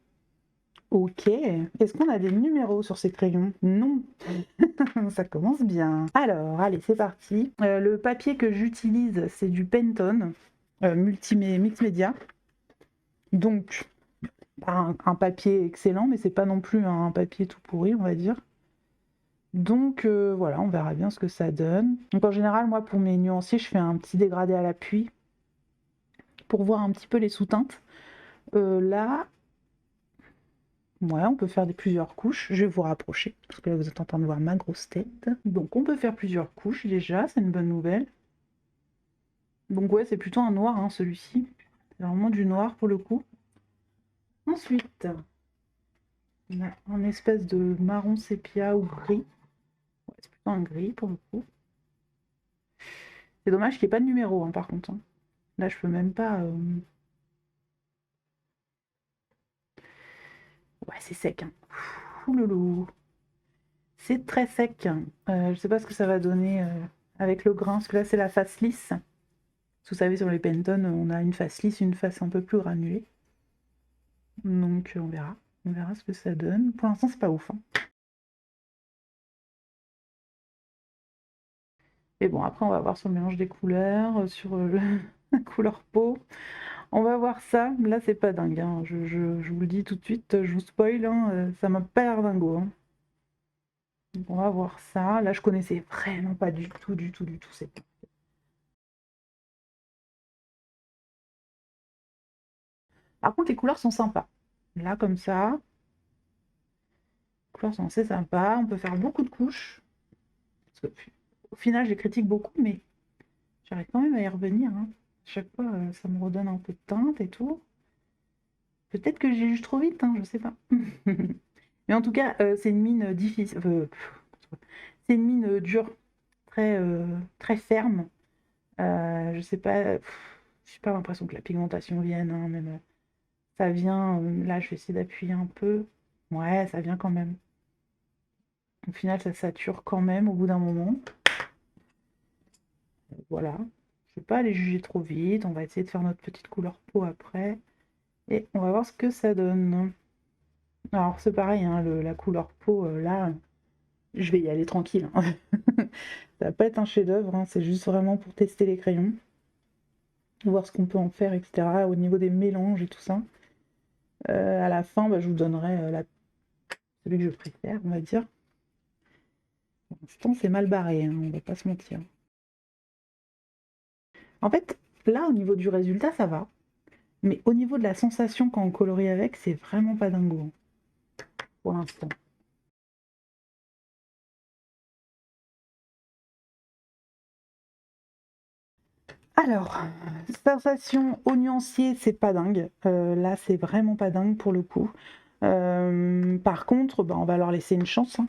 Ok, est-ce qu'on a des numéros sur ces crayons? Non. Ça commence bien. Alors, allez, c'est parti. Le papier que j'utilise, c'est du Pantone multimédia. Donc, un papier excellent, mais c'est pas non plus un papier tout pourri, on va dire. Donc voilà, on verra bien ce que ça donne. Donc en général, moi, pour mes nuanciers, je fais un petit dégradé à l'appui pour voir un petit peu les sous-teintes. Là... Ouais, on peut faire plusieurs couches. Je vais vous rapprocher, parce que là, vous êtes en train de voir ma grosse tête. Donc, on peut faire plusieurs couches, déjà, c'est une bonne nouvelle. Donc, ouais, c'est plutôt un noir, hein, celui-ci. C'est vraiment du noir, pour le coup. Ensuite, on a un espèce de marron sépia ou gris. Ouais, c'est plutôt un gris, pour le coup. C'est dommage qu'il n'y ait pas de numéro, hein, par contre. Hein. Là, je peux même pas... Ouais, c'est sec, hein. Ouloulou. C'est très sec. Je sais pas ce que ça va donner avec le grain, parce que là, c'est la face lisse. Vous savez, sur les Pantone, on a une face lisse, une face un peu plus granulée. Donc on verra. On verra ce que ça donne. Pour l'instant, c'est pas ouf. Hein. Et bon, après, on va voir sur le mélange des couleurs, sur la couleur peau. On va voir ça. Là, c'est pas dingue. Hein. Je vous le dis tout de suite, je vous spoil. Hein. Ça m'a pas l'air dingo. Hein. Donc on va voir ça. Là, je connaissais vraiment pas du tout. Par contre, les couleurs sont sympas. Là, comme ça, les couleurs sont assez sympas. On peut faire beaucoup de couches. Parce que, au final, je les critique beaucoup, mais j'arrive quand même à y revenir. Hein. Chaque fois, ça me redonne un peu de teinte et tout. Peut-être que j'ai juste trop vite, hein, je sais pas. Mais en tout cas, c'est une mine difficile. C'est une mine dure, très ferme. Je sais pas. j'ai pas l'impression que la pigmentation vienne, hein, même, ça vient, là, je vais essayer d'appuyer un peu. Ouais, ça vient quand même. Au final, ça sature quand même au bout d'un moment. Voilà. Je vais pas aller juger trop vite. On va essayer de faire notre petite couleur peau après. Et on va voir ce que ça donne. Alors, c'est pareil, hein, la couleur peau, là, je vais y aller tranquille, hein. Ça va pas être un chef-d'œuvre, hein, c'est juste vraiment pour tester les crayons. Voir ce qu'on peut en faire, etc. Au niveau des mélanges et tout ça. À la fin, bah, je vous donnerai celui que je préfère, on va dire. Pour l'instant, c'est mal barré, hein, on va pas se mentir. En fait, là, au niveau du résultat, ça va. Mais au niveau de la sensation quand on colorie avec, c'est vraiment pas dingo, hein, pour l'instant. Alors, sensation au nuancier, c'est pas dingue. Là, c'est vraiment pas dingue pour le coup. Par contre, bah, on va leur laisser une chance, hein,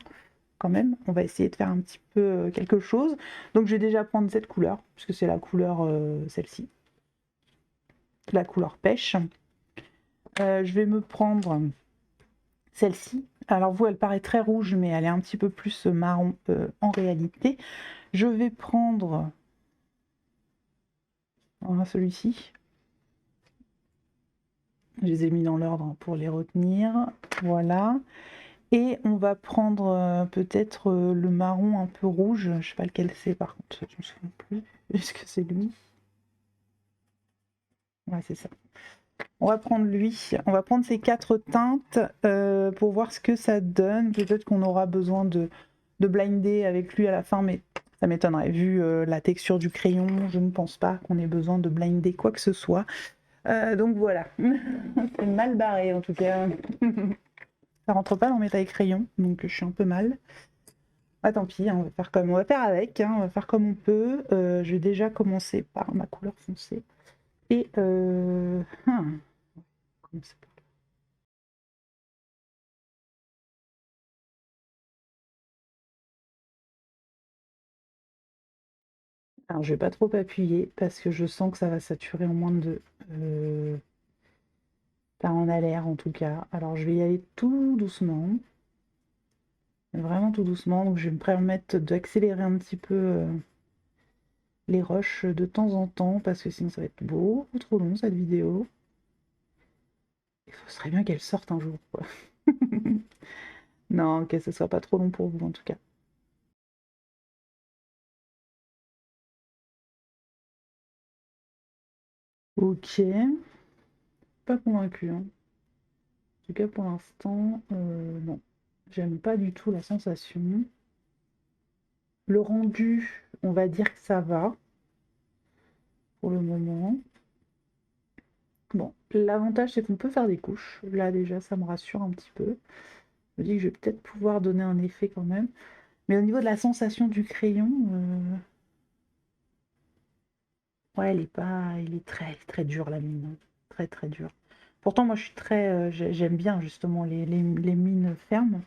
quand même. On va essayer de faire un petit peu quelque chose. Donc, je vais déjà prendre cette couleur, puisque c'est la couleur, celle-ci, la couleur pêche. Je vais me prendre celle-ci. Alors, vous, elle paraît très rouge, mais elle est un petit peu plus marron en réalité. Je vais prendre celui-ci. Je les ai mis dans l'ordre pour les retenir. Voilà. Et on va prendre peut-être le marron un peu rouge. Je sais pas lequel c'est par contre. Je me souviens plus. Est-ce que c'est lui? Ouais, c'est ça. On va prendre lui. On va prendre ces 4 teintes pour voir ce que ça donne. Peut-être qu'on aura besoin de blinder avec lui à la fin, mais ça m'étonnerait. Vu la texture du crayon, je ne pense pas qu'on ait besoin de blinder quoi que ce soit. Donc voilà. C'est mal barré en tout cas. Ça rentre pas dans mes tailles crayons, donc je suis un peu mal. Ah tant pis, hein, on va faire comme on va faire avec, hein, on va faire comme on peut. Je vais déjà commencer par ma couleur foncée. Et comment ça s'appelle. Alors je vais pas trop appuyer parce que je sens que ça va saturer en moins de deux. Ça en a l'air en tout cas. Alors je vais y aller tout doucement. Vraiment tout doucement. Donc je vais me permettre d'accélérer un petit peu les rushs de temps en temps parce que sinon ça va être beaucoup trop long cette vidéo. Il serait bien qu'elle sorte un jour, quoi. Non, que ce soit pas trop long pour vous en tout cas. Ok, pas convaincu, hein. En tout cas pour l'instant, non. J'aime pas du tout la sensation. Le rendu, on va dire que ça va pour le moment. Bon, l'avantage c'est qu'on peut faire des couches. Là déjà, ça me rassure un petit peu. Je me dis que je vais peut-être pouvoir donner un effet quand même. Mais au niveau de la sensation du crayon, ouais, il est très dur la mine, hein. Très très dur. Pourtant, moi je suis très, j'aime bien justement les mines fermes.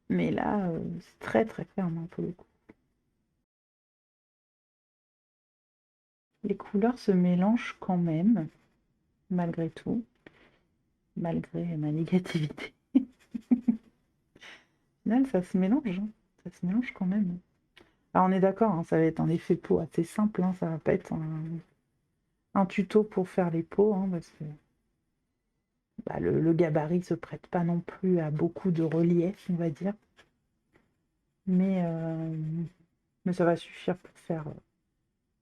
Mais là, c'est très très ferme, hein, pour le coup. Les couleurs se mélangent quand même, malgré tout, malgré ma négativité. Au final, ça se mélange, hein. Ça se mélange quand même. Alors on est d'accord, hein, ça va être un effet peau assez simple, hein, ça va pas être un tuto pour faire les peaux, hein, parce que bah, le gabarit se prête pas non plus à beaucoup de relief, on va dire. Mais, euh, mais ça va suffire pour faire,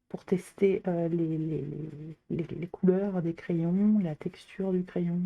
pour tester les couleurs des crayons, la texture du crayon.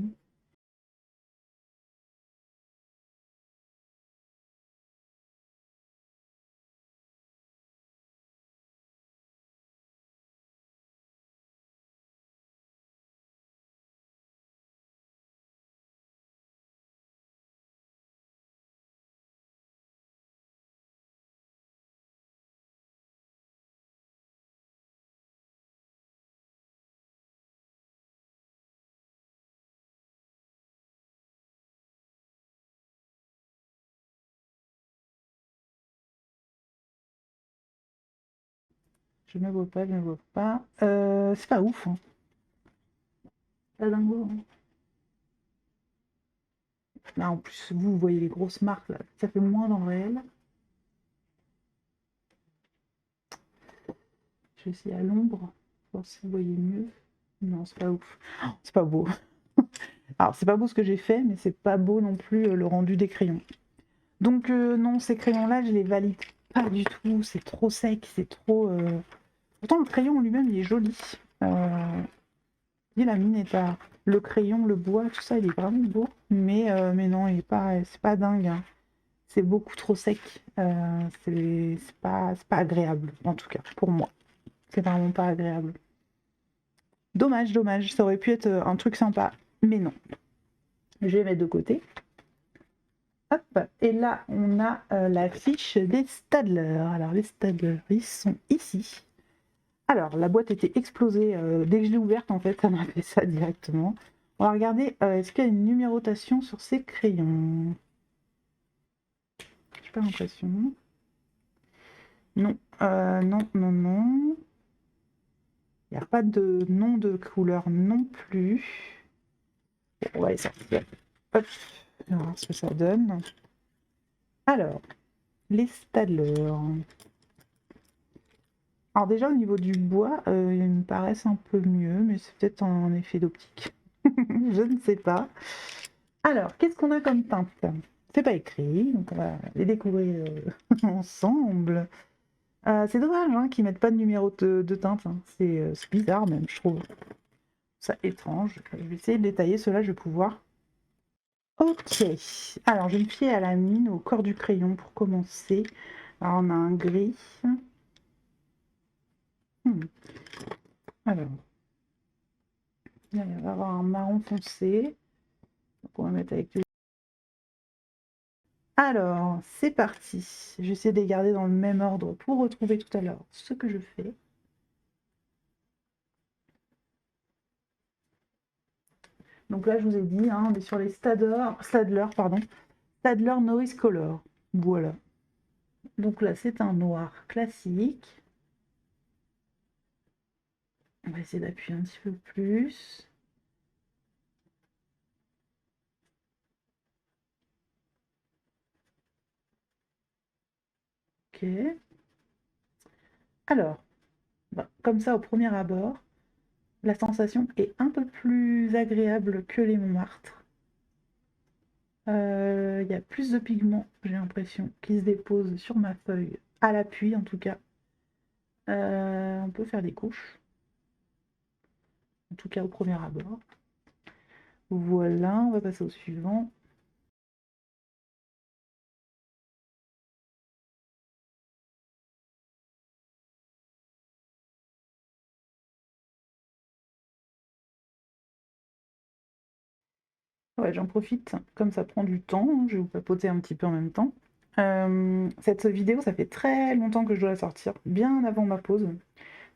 Je me vois pas, je me vois pas. C'est pas ouf, hein. Pas dingo, hein. Là, en plus, vous voyez les grosses marques, là. Ça fait moins dans le réel. Je vais essayer à l'ombre, voir si vous voyez mieux. Non, c'est pas ouf. Oh, c'est pas beau. Alors, c'est pas beau ce que j'ai fait, mais c'est pas beau non plus le rendu des crayons. Donc, non, ces crayons-là, je les valide pas du tout. C'est trop sec, c'est trop... Pourtant, le crayon en lui-même, il est joli. La mine est à... Le crayon, le bois, tout ça, il est vraiment beau. Mais non, il est pas... c'est pas dingue, hein. C'est beaucoup trop sec. C'est pas agréable, en tout cas, pour moi. C'est vraiment pas agréable. Dommage, dommage. Ça aurait pu être un truc sympa, mais non. Je vais mettre de côté. Hop, et là, on a la fiche des Stadler. Alors, les Stadler, ils sont ici. Alors, la boîte était explosée. Dès que je l'ai ouverte, en fait, ça m'a fait ça directement. On va regarder, est-ce qu'il y a une numérotation sur ces crayons? J'ai pas l'impression. Non, non, non, non. Il n'y a pas de nom de couleur non plus. Bon, on va les sortir. Hop, on va voir ce que ça donne. Alors, les Stadler. Alors déjà, au niveau du bois, ils me paraissent un peu mieux, mais c'est peut-être un effet d'optique. Je ne sais pas. Alors, qu'est-ce qu'on a comme teinte? C'est pas écrit, donc on va les découvrir ensemble. C'est dommage hein, qu'ils mettent pas de numéro de teinte, hein. C'est bizarre même, je trouve ça étrange. Je vais essayer de détailler cela, je vais pouvoir. Ok, alors je vais me fier à la mine, au corps du crayon pour commencer. Alors on a un gris. Alors, il va y avoir un marron foncé. Donc on va mettre avec les... Alors, c'est parti. J'essaie de les garder dans le même ordre pour retrouver tout à l'heure ce que je fais. Donc là, je vous ai dit, hein, on est sur les Stadler, pardon, Stadler Noise Color. Voilà. Donc là, c'est un noir classique. On va essayer d'appuyer un petit peu plus. Ok. Alors, comme ça, au premier abord, la sensation est un peu plus agréable que les Montmartre. Il y a plus de pigments, j'ai l'impression, qui se déposent sur ma feuille, à l'appui en tout cas. On peut faire des couches, en tout cas au premier abord. Voilà, on va passer au suivant. Ouais, j'en profite, comme ça prend du temps, hein, je vais vous papoter un petit peu en même temps. Cette vidéo, ça fait très longtemps que je dois la sortir, bien avant ma pause.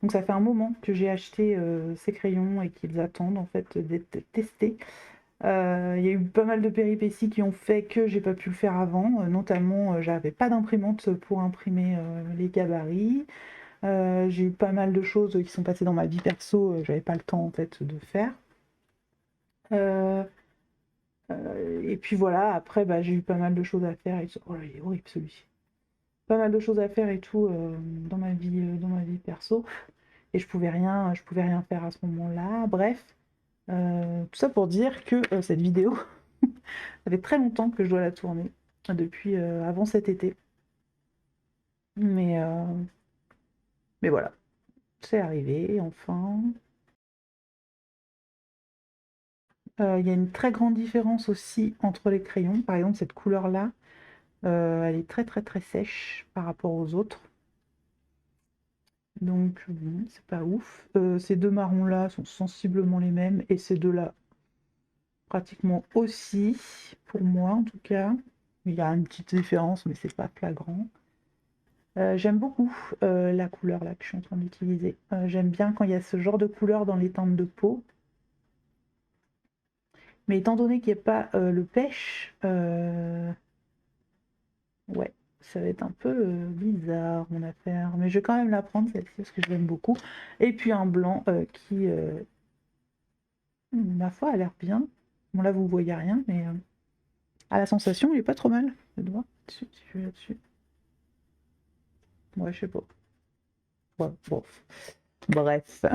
Donc ça fait un moment que j'ai acheté ces crayons et qu'ils attendent en fait d'être testés. Il y a eu pas mal de péripéties qui ont fait que j'ai pas pu le faire avant, notamment j'avais pas d'imprimante pour imprimer les gabarits. J'ai eu pas mal de choses qui sont passées dans ma vie perso, j'avais pas le temps en fait de faire. Euh, et puis voilà, après j'ai eu pas mal de choses à faire et tout. Oh là, il est horrible celui-ci. Pas mal de choses à faire et tout dans ma vie perso. Et je pouvais rien faire à ce moment-là. Bref, tout ça pour dire que cette vidéo, ça fait très longtemps que je dois la tourner, depuis avant cet été. Mais, euh, mais voilà, c'est arrivé, enfin. Il y a une très grande différence aussi entre les crayons. Par exemple, cette couleur-là, elle est très très très sèche par rapport aux autres. Donc, bon, c'est pas ouf. Ces deux marrons-là sont sensiblement les mêmes, et ces deux-là, pratiquement aussi, pour moi en tout cas. Il y a une petite différence, mais c'est pas flagrant. J'aime beaucoup la couleur là que je suis en train d'utiliser. J'aime bien quand il y a ce genre de couleur dans les teintes de peau. Mais étant donné qu'il n'y a pas le pêche, ouais. ça va être un peu bizarre mon affaire, mais je vais quand même la prendre celle-ci parce que je l'aime beaucoup. Et puis un blanc qui, ma foi, a l'air bien. Bon là vous voyez rien, mais à la sensation il est pas trop mal. Le doigt dessus, si je vais là-dessus. Ouais, je sais pas. Ouais, bon. Bref.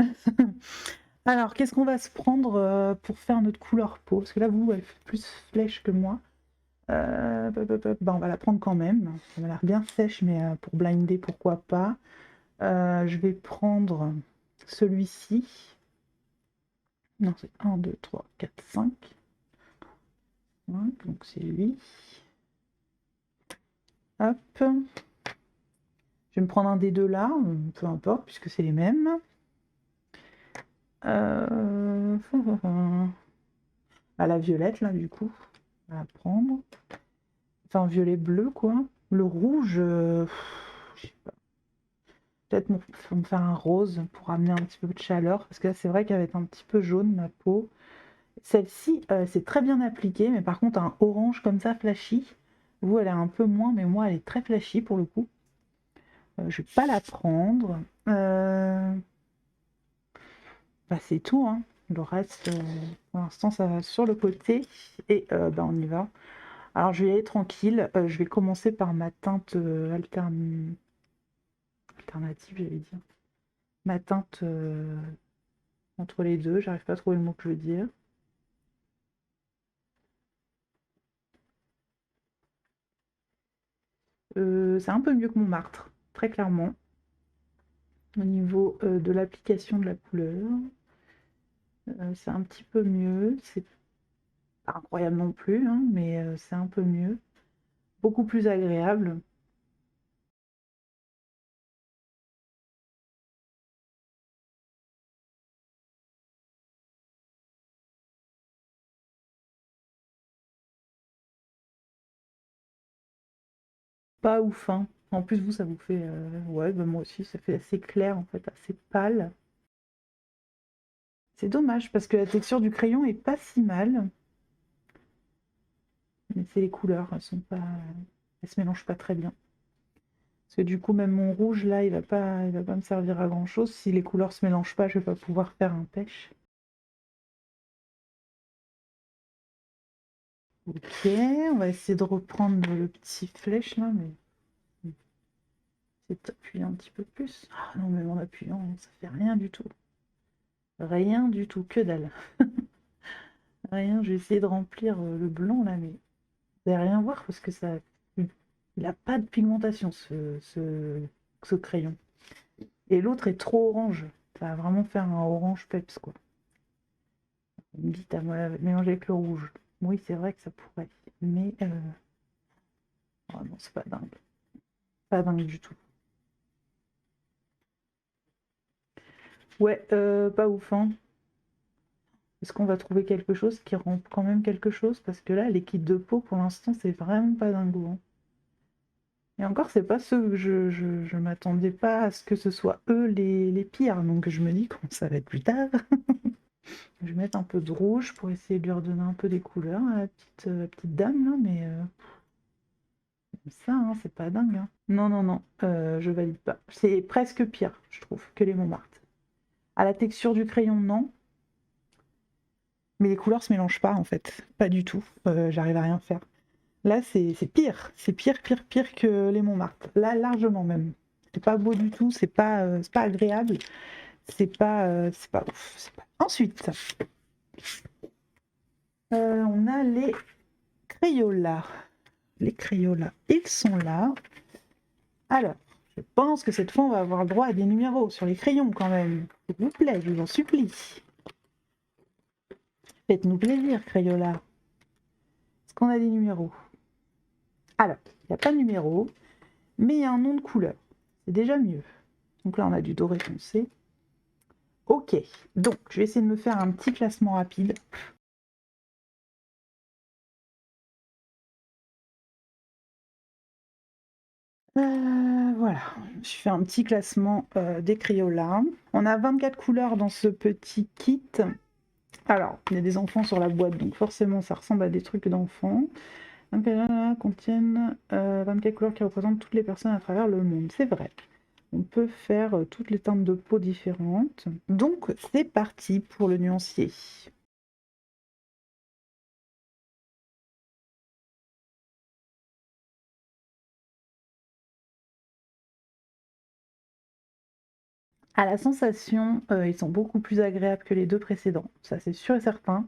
Alors, qu'est-ce qu'on va se prendre pour faire notre couleur peau? Parce que là, vous, elle fait plus flèche que moi. On va la prendre quand même. Elle a l'air bien sèche, mais pour blinder, pourquoi pas. Je vais prendre celui-ci. Non, c'est 1, 2, 3, 4, 5. Donc c'est lui. Hop. Je vais me prendre un des deux là, peu importe, puisque c'est les mêmes. La violette, là, du coup. On va la prendre. Enfin, violet bleu, quoi. Le rouge, je sais pas. Peut-être me faire un rose pour amener un petit peu de chaleur. Parce que là, c'est vrai qu'elle va être un petit peu jaune, ma peau. Celle-ci, c'est très bien appliqué. Mais par contre, un orange comme ça, flashy. Vous, elle est un peu moins, mais moi, elle est très flashy pour le coup. Je vais pas la prendre. C'est tout, hein. Le reste, pour l'instant, ça va sur le côté. Et on y va. Alors, je vais y aller tranquille. Je vais commencer par ma teinte alternative, j'allais dire. Ma teinte entre les deux. J'arrive pas à trouver le mot que je veux dire. C'est un peu mieux que Montmartre, très clairement. Au niveau de l'application de la couleur. C'est un petit peu mieux. C'est pas incroyable non plus, hein, mais c'est un peu mieux. Beaucoup plus agréable. Pas ouf, hein. En plus, vous, ça vous fait... Ouais, moi aussi, ça fait assez clair, en fait, assez pâle. C'est dommage, parce que la texture du crayon est pas si mal. Mais c'est les couleurs, elles sont pas... Elles se mélangent pas très bien. Parce que du coup, même mon rouge, là, il va pas me servir à grand-chose. Si les couleurs se mélangent pas, je vais pas pouvoir faire un pêche. Ok, on va essayer de reprendre le petit flèche, là, mais... C'est d'appuyer un petit peu plus. Ah non, mais en appuyant, ça fait rien du tout. Rien du tout, que dalle. Rien, je vais essayer de remplir le blanc, là, mais... Vous allez rien voir, parce que ça... Il a pas de pigmentation, ce crayon. Et l'autre est trop orange. Ça va vraiment faire un orange peps, quoi. Vous me dites à mélanger avec le rouge. Oui, c'est vrai que ça pourrait. Mais oh non, c'est pas dingue. Pas dingue du tout. Ouais, pas ouf, hein. Est-ce qu'on va trouver quelque chose qui rend quand même quelque chose? Parce que là, les kits de peau, pour l'instant, c'est vraiment pas dingo, hein. Et encore, c'est pas ceux que je m'attendais pas à ce que ce soit eux les pires. Donc je me dis comment ça va être plus tard. Je vais mettre un peu de rouge pour essayer de lui redonner un peu des couleurs à la petite dame là, mais ça, hein, c'est pas dingue, hein. Non, non, non, je valide pas. C'est presque pire, je trouve, que les Montmartre. À la texture du crayon, non. Mais les couleurs se mélangent pas en fait, pas du tout. J'arrive à rien faire. Là, c'est pire, c'est pire, pire, pire que les Montmartre. Là, largement même. C'est pas beau du tout, c'est pas agréable, c'est pas ouf. Ensuite, on a les Crayolas. Les Crayolas, ils sont là. Alors, je pense que cette fois, on va avoir le droit à des numéros sur les crayons quand même. S'il vous plaît, je vous en supplie. Faites-nous plaisir, Crayola. Est-ce qu'on a des numéros? Alors, il n'y a pas de numéro, mais il y a un nom de couleur. C'est déjà mieux. Donc là, on a du doré foncé. Ok, donc je vais essayer de me faire un petit classement rapide. Voilà, je fais un petit classement des Crayolas. On a 24 couleurs dans ce petit kit. Alors, il y a des enfants sur la boîte, donc forcément ça ressemble à des trucs d'enfants. contiennent 24 couleurs qui représentent toutes les personnes à travers le monde. C'est vrai. On peut faire toutes les teintes de peau différentes. Donc, c'est parti pour le nuancier. À la sensation, ils sont beaucoup plus agréables que les deux précédents. Ça, c'est sûr et certain.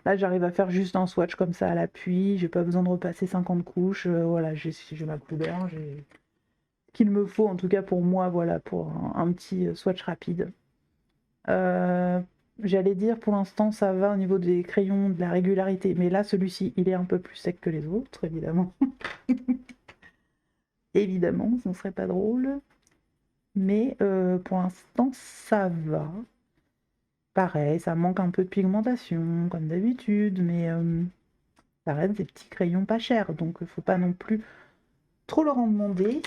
Là, j'arrive à faire juste un swatch comme ça à l'appui. J'ai pas besoin de repasser 50 couches. Voilà, j'ai ma couleur. J'ai ce qu'il me faut, en tout cas pour moi, voilà, pour un petit swatch rapide. J'allais dire pour l'instant ça va au niveau des crayons, de la régularité, mais là celui-ci il est un peu plus sec que les autres, évidemment. Évidemment, ce ne serait pas drôle. Mais pour l'instant ça va. Pareil, ça manque un peu de pigmentation, comme d'habitude, mais ça reste des petits crayons pas chers, donc il faut pas non plus trop leur en demander.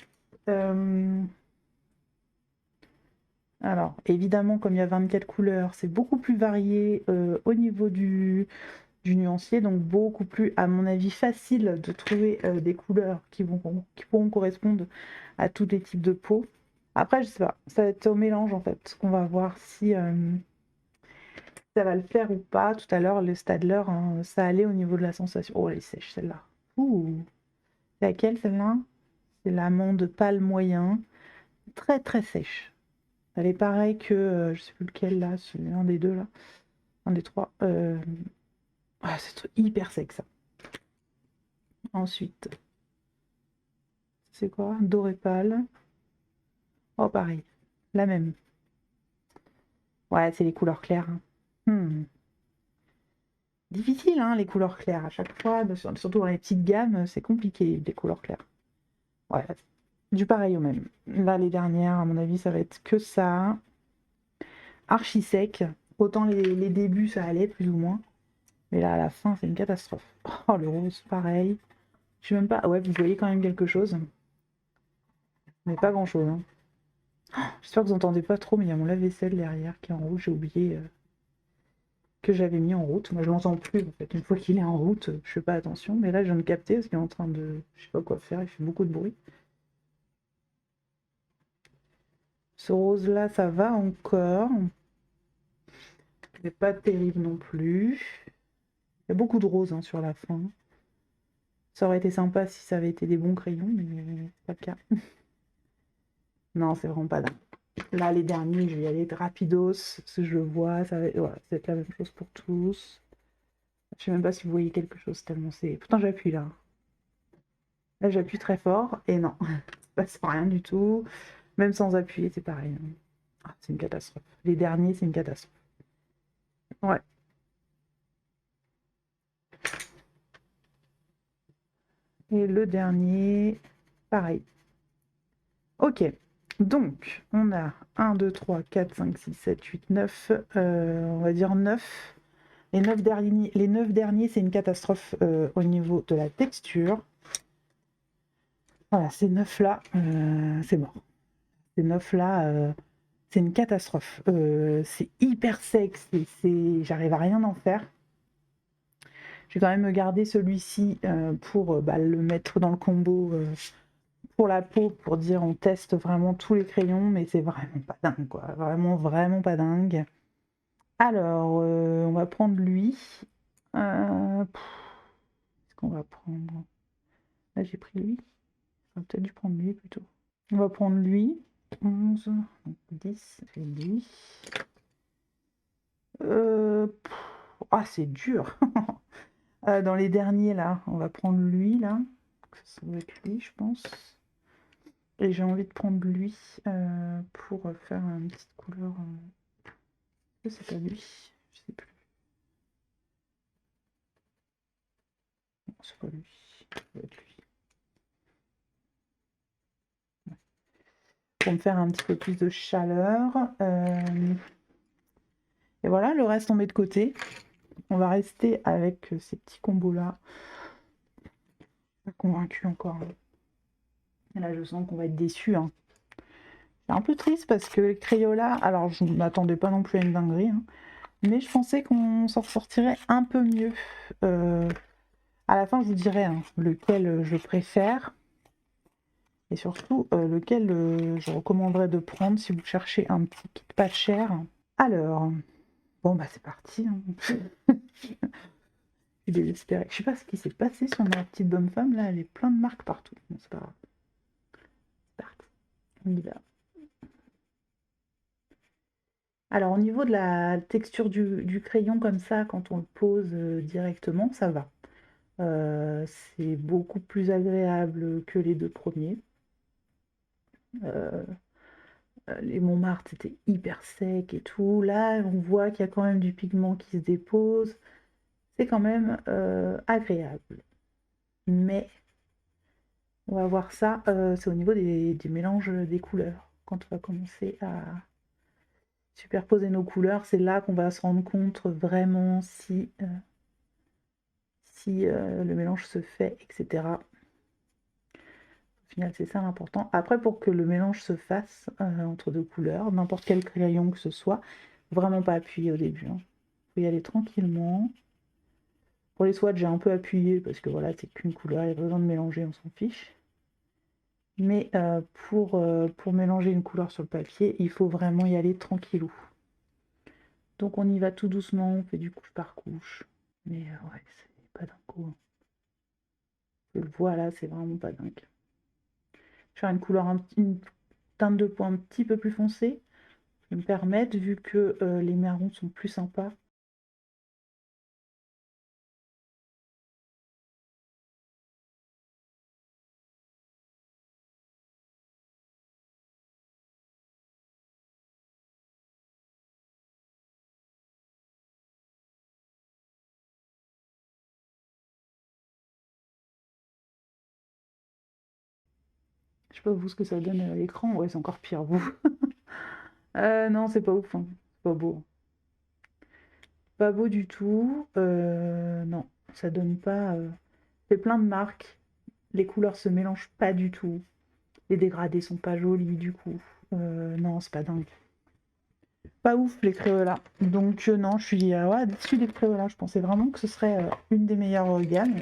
Alors, évidemment, comme il y a 24 couleurs, c'est beaucoup plus varié au niveau du nuancier, donc beaucoup plus, à mon avis, facile de trouver des couleurs qui pourront correspondre à tous les types de peau. Après, je sais pas, ça va être au mélange en fait, qu'on va voir si ça va le faire ou pas. Tout à l'heure, le Stadler, hein, ça allait au niveau de la sensation. Oh, elle est sèche celle-là. Ouh, c'est laquelle celle-là? C'est l'amande pâle moyen, très très sèche. Elle est pareille que, je sais plus lequel là, c'est un des deux là, un des trois. Ah, c'est hyper sec ça. Ensuite, c'est quoi? Doré pâle. Oh, pareil, la même. Ouais, c'est les couleurs claires, hein. Difficile, hein, les couleurs claires. À chaque fois, surtout dans les petites gammes, c'est compliqué, les couleurs claires. Ouais, du pareil au même. Là, les dernières, à mon avis, ça va être que ça. Archi sec. Autant les débuts, ça allait, plus ou moins. Mais là, à la fin, c'est une catastrophe. Oh, le rose, pareil. Je sais même pas... Ouais, vous voyez quand même quelque chose. Mais pas grand-chose, hein. J'espère que vous entendez pas trop, mais il y a mon lave-vaisselle derrière qui est en rouge. J'ai oublié que j'avais mis en route. Moi, je l'entends plus, en fait. Une fois qu'il est en route, je fais pas attention. Mais là, je viens de capter parce qu'il est en train de... Je sais pas quoi faire, il fait beaucoup de bruit. Ce rose-là, ça va encore. C'est pas terrible non plus. Il y a beaucoup de roses hein, sur la fin. Ça aurait été sympa si ça avait été des bons crayons, mais c'est pas le cas. Non, c'est vraiment pas dingue. Là, les derniers, je vais y aller rapidos. Ce que je vois, ça va être la même chose pour tous. Je sais même pas si vous voyez quelque chose tellement c'est... Pourtant, j'appuie là. Là, j'appuie très fort et non, ça passe rien du tout. Même sans appuyer, c'est pareil. Ah, c'est une catastrophe. Les derniers, c'est une catastrophe. Ouais. Et le dernier, pareil. Ok. Donc, on a 1, 2, 3, 4, 5, 6, 7, 8, 9. On va dire 9. Les 9 derniers, c'est une catastrophe au niveau de la texture. Voilà, ces 9 là, c'est mort. Ces 9 là, c'est une catastrophe. C'est hyper sec, j'arrive à rien en faire. Je vais quand même me garder celui-ci pour le mettre dans le combo pour la peau, pour dire on teste vraiment tous les crayons, mais c'est vraiment pas dingue, quoi. Vraiment, vraiment pas dingue. Alors, on va prendre lui. Qu'est-ce qu'on va prendre? Là, j'ai pris lui. J'aurais peut-être dû prendre lui plutôt. On va prendre lui. 11, donc 10, c'est lui. Ah, c'est dur. Dans les derniers, là, on va prendre lui, là. Ça doit être lui, je pense. Et j'ai envie de prendre lui pour faire une petite couleur. C'est pas lui, je sais plus. Non, c'est pas lui. Ça doit être lui. Ouais. Pour me faire un petit peu plus de chaleur. Et voilà, le reste on met de côté. On va rester avec ces petits combos-là. Pas convaincu encore. Et là, je sens qu'on va être déçus. Hein. C'est un peu triste parce que les Crayola, alors je ne m'attendais pas non plus à une dinguerie, hein, mais je pensais qu'on s'en sortirait un peu mieux À la fin, je vous dirai hein, lequel je préfère et surtout lequel je recommanderais de prendre si vous cherchez un petit kit pas cher. Alors, bon bah c'est parti. Hein. Je suis désespérée. Je sais pas ce qui s'est passé sur ma petite bonne femme là, elle est plein de marques partout. Bon, c'est pas grave. C'est parti. On y va. Alors au niveau de la texture du crayon comme ça, quand on le pose directement, ça va. C'est beaucoup plus agréable que les deux premiers. Euh, les Montmartre, c'était hyper sec et tout. Là, on voit qu'il y a quand même du pigment qui se dépose. C'est quand même agréable. Mais on va voir ça, c'est au niveau des mélanges des couleurs. Quand on va commencer à superposer nos couleurs, c'est là qu'on va se rendre compte vraiment si le mélange se fait, etc. Au final, c'est ça l'important. Après, pour que le mélange se fasse entre deux couleurs, n'importe quel crayon que ce soit, faut vraiment pas appuyer au début. Hein. Faut y aller tranquillement. Pour les swatchs, j'ai un peu appuyé parce que voilà, c'est qu'une couleur, il n'y a pas besoin de mélanger, on s'en fiche. Mais pour mélanger une couleur sur le papier, il faut vraiment y aller tranquillou. Donc on y va tout doucement, on fait du couche par couche. Mais ouais, c'est pas d'un coup. Hein. Je le vois là, c'est vraiment pas dingue. Je vais faire une couleur, une teinte de peau un petit peu plus foncée. Je vais me permettre, vu que les marrons sont plus sympas. Je sais pas vous ce que ça donne à l'écran. Ouais, c'est encore pire, vous. Non, c'est pas ouf. Hein. C'est pas beau. Pas beau du tout. Non, ça donne pas. C'est plein de marques. Les couleurs se mélangent pas du tout. Les dégradés sont pas jolis du coup. Non, c'est pas dingue. Pas ouf les Crayolas. Donc non, je suis ouais, déçue des Crayolas. Je pensais vraiment que ce serait une des meilleures gammes.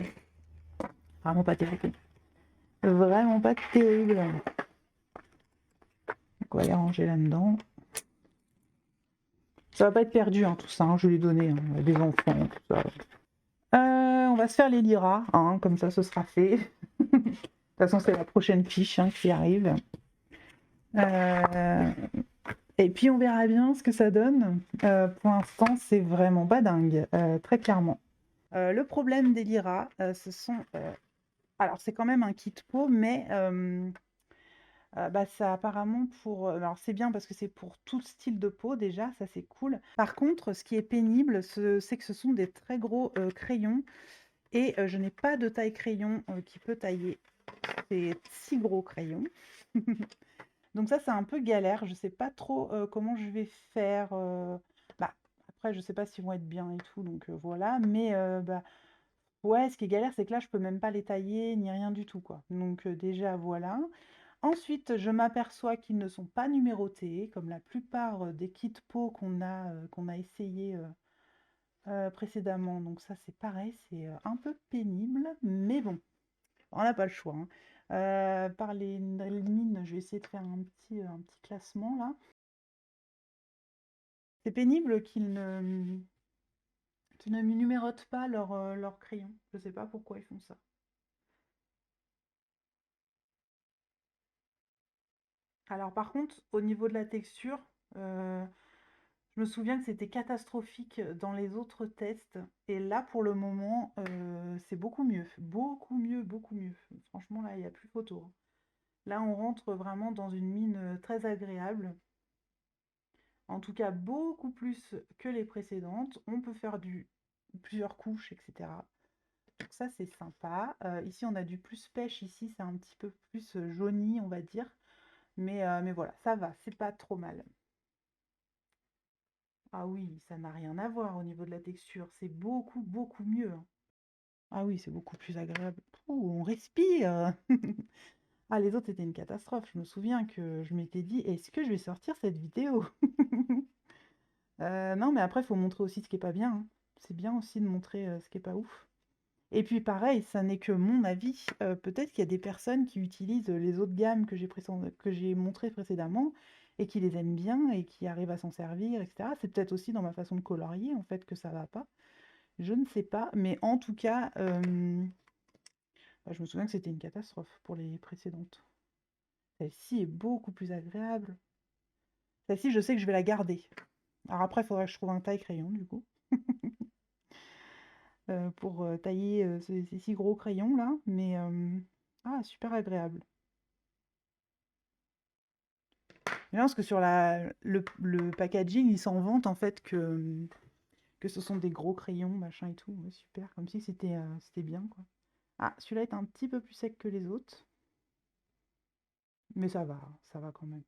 Vraiment pas terrible. Vraiment pas terrible. Donc on va les ranger là-dedans. Ça va pas être perdu hein, tout ça. Hein, je vais les donner hein, à des enfants, tout ça. On va se faire les liras, hein, comme ça ce sera fait. De toute façon, c'est la prochaine fiche hein, qui arrive. Et puis on verra bien ce que ça donne. Pour l'instant, c'est vraiment pas dingue, très clairement. Le problème des liras, ce sont... alors c'est quand même un kit peau, mais bah, ça apparemment pour... alors c'est bien parce que c'est pour tout style de peau déjà, ça c'est cool. Par contre, ce qui est pénible, c'est que ce sont des très gros crayons. Et je n'ai pas de taille crayon qui peut tailler ces si gros crayons. Donc ça, c'est un peu galère. Je sais pas trop comment je vais faire. Bah, après, je sais pas s'ils vont être bien et tout, donc voilà. Mais bah, ouais, ce qui est galère, c'est que là, je peux même pas les tailler ni rien du tout, quoi. Donc déjà, voilà. Ensuite, je m'aperçois qu'ils ne sont pas numérotés, comme la plupart des kits peau qu'on a essayé précédemment. Donc ça, c'est pareil, c'est un peu pénible, mais bon, on n'a pas le choix. Hein. Par les mines, je vais essayer de faire un petit classement là. C'est pénible qu'ils ne numérotent pas leurs crayons. Je sais pas pourquoi ils font ça. Alors par contre, au niveau de la texture, euh, je me souviens que c'était catastrophique dans les autres tests. Et là, pour le moment, c'est beaucoup mieux. Beaucoup mieux, beaucoup mieux. Franchement, là, il n'y a plus photo. Hein. Là, on rentre vraiment dans une mine très agréable. En tout cas, beaucoup plus que les précédentes. On peut faire plusieurs couches, etc. Donc ça, c'est sympa. Ici, on a du plus pêche. Ici, c'est un petit peu plus jauni, on va dire. Mais voilà, ça va, c'est pas trop mal. Ah oui, ça n'a rien à voir au niveau de la texture. C'est beaucoup, beaucoup mieux. Hein. Ah oui, c'est beaucoup plus agréable. Ouh, on respire. Ah, les autres, c'était une catastrophe. Je me souviens que je m'étais dit, est-ce que je vais sortir cette vidéo? Non, mais après, il faut montrer aussi ce qui est pas bien. Hein. C'est bien aussi de montrer ce qui est pas ouf. Et puis pareil, ça n'est que mon avis, peut-être qu'il y a des personnes qui utilisent, les autres gammes que j'ai montrées précédemment et qui les aiment bien et qui arrivent à s'en servir et cetera. C'est peut-être aussi dans ma façon de colorier, en fait, que ça va pas. Je ne sais pas, mais en tout cas, bah, je me souviens que c'était une catastrophe pour les précédentes. Celle-ci est beaucoup plus agréable. Celle-ci, je sais que je vais la garder. Alors après, il faudrait que je trouve un taille-crayon, du coup, pour, tailler, ces 6 gros crayons là, mais ah super agréable. Mais non, parce que sur le packaging, ils s'en vantent en fait que ce sont des gros crayons, machin et tout. Ouais, super, comme si c'était bien, quoi. Ah, celui-là est un petit peu plus sec que les autres, mais ça va quand même.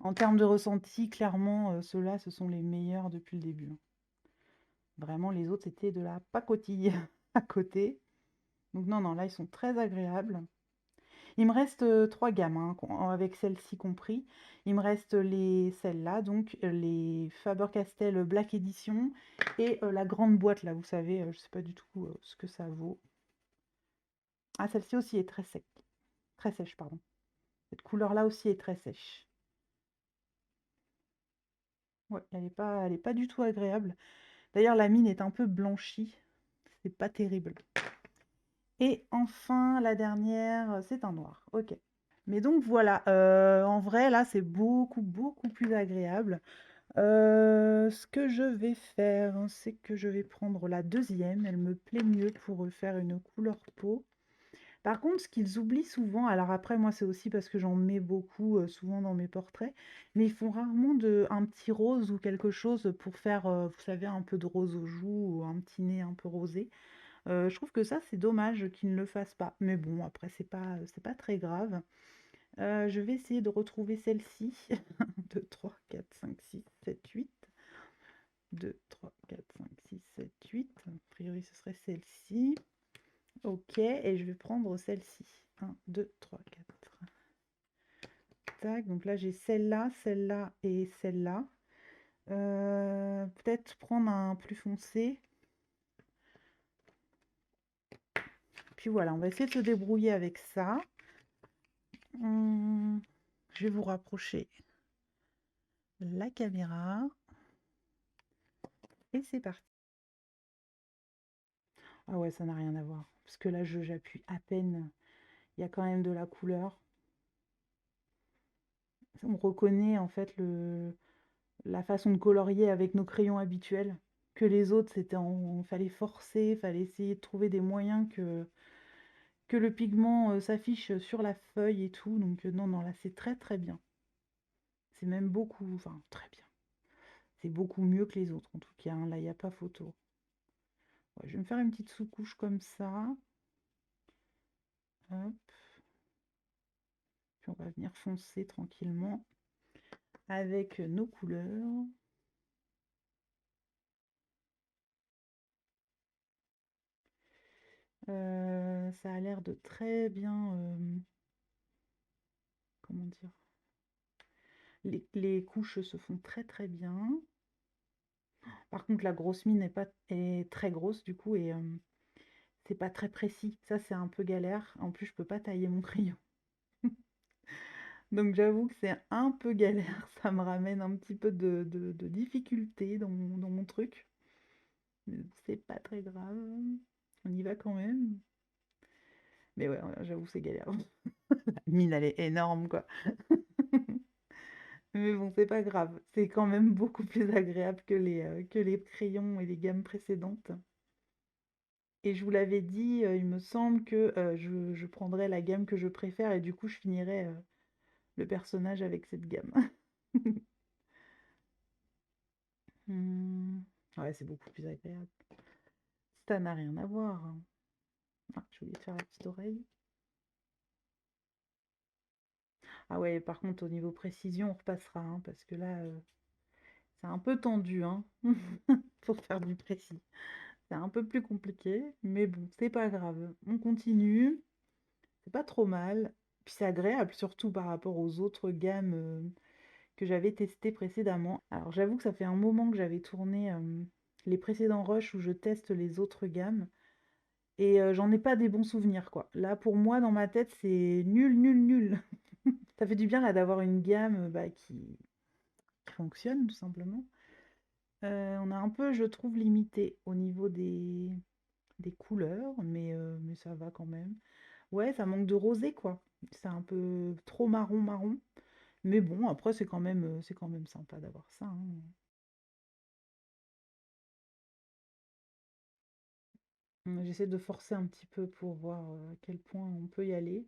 En termes de ressenti, clairement, ceux-là, ce sont les meilleurs depuis le début, hein. Vraiment, les autres, c'était de la pacotille à côté. Donc non, non, là, ils sont très agréables. Il me reste 3 gammes, hein, avec celle-ci compris. Il me reste celles-là, donc les Faber-Castell Black Edition et la grande boîte, là, vous savez, je sais pas du tout ce que ça vaut. Ah, celle-ci aussi est très sèche, pardon. Cette couleur-là aussi est très sèche. Ouais, elle est pas du tout agréable. D'ailleurs, la mine est un peu blanchie. C'est pas terrible. Et enfin, la dernière, c'est un noir. Ok. Mais donc voilà, en vrai, là, c'est beaucoup, beaucoup plus agréable. Ce que je vais faire, hein, c'est que je vais prendre la deuxième. Elle me plaît mieux pour faire une couleur peau. Par contre, ce qu'ils oublient souvent, alors après, moi, c'est aussi parce que j'en mets beaucoup, souvent dans mes portraits, mais ils font rarement un petit rose ou quelque chose pour faire, vous savez, un peu de rose aux joues ou un petit nez un peu rosé. Je trouve que ça, c'est dommage qu'ils ne le fassent pas. Mais bon, après, c'est pas très grave. Je vais essayer de retrouver celle-ci. 2, 3, 4, 5, 6, 7, 8. 2, 3, 4, 5, 6, 7, 8. A priori, ce serait celle-ci. Ok, et je vais prendre celle-ci. 1, 2, 3, 4. Tac, donc là, j'ai celle-là, celle-là et celle-là. Peut-être prendre un plus foncé. Puis voilà, on va essayer de se débrouiller avec ça. Je vais vous rapprocher la caméra. Et c'est parti. Ah ouais, ça n'a rien à voir. Parce que là, j'appuie à peine. Il y a quand même de la couleur. On reconnaît en fait la façon de colorier avec nos crayons habituels. Que les autres, fallait forcer, fallait essayer de trouver des moyens que le pigment s'affiche sur la feuille et tout. Donc non, non, là, c'est très très bien. C'est même beaucoup, enfin, très bien. C'est beaucoup mieux que les autres en tout cas, hein. Là, il n'y a pas photo. Ouais, je vais me faire une petite sous-couche comme ça. Hop. Puis on va venir foncer tranquillement avec nos couleurs. Ça a l'air de très bien, comment dire? Les couches se font très très bien. Par contre, la grosse mine est très grosse du coup et c'est pas très précis. Ça, c'est un peu galère. En plus, je peux pas tailler mon crayon. Donc j'avoue que c'est un peu galère. Ça me ramène un petit peu de difficulté dans mon truc. Mais c'est pas très grave. On y va quand même. Mais ouais, j'avoue, c'est galère. La mine, elle est énorme, quoi. Mais bon, c'est pas grave. C'est quand même beaucoup plus agréable que les crayons et les gammes précédentes. Et je vous l'avais dit, il me semble que je prendrais la gamme que je préfère et du coup, je finirais le personnage avec cette gamme. Hmm. Ouais, c'est beaucoup plus agréable. Ça n'a rien à voir, hein. Ah, j'ai oublié de faire la petite oreille. Ah ouais, par contre, au niveau précision, on repassera, hein, parce que là, c'est un peu tendu, hein, pour faire du précis. C'est un peu plus compliqué, mais bon, c'est pas grave. On continue, c'est pas trop mal. Puis c'est agréable, surtout par rapport aux autres gammes que j'avais testées précédemment. Alors j'avoue que ça fait un moment que j'avais tourné les précédents rushs où je teste les autres gammes et j'en ai pas des bons souvenirs, quoi. Là, pour moi, dans ma tête, c'est nul, nul, nul. Ça fait du bien là d'avoir une gamme, bah, qui fonctionne tout simplement. On a un peu, je trouve, limité au niveau des couleurs, mais ça va quand même. Ouais, ça manque de rosé, quoi. C'est un peu trop marron, marron. Mais bon, après, c'est quand même sympa d'avoir ça, hein. J'essaie de forcer un petit peu pour voir à quel point on peut y aller.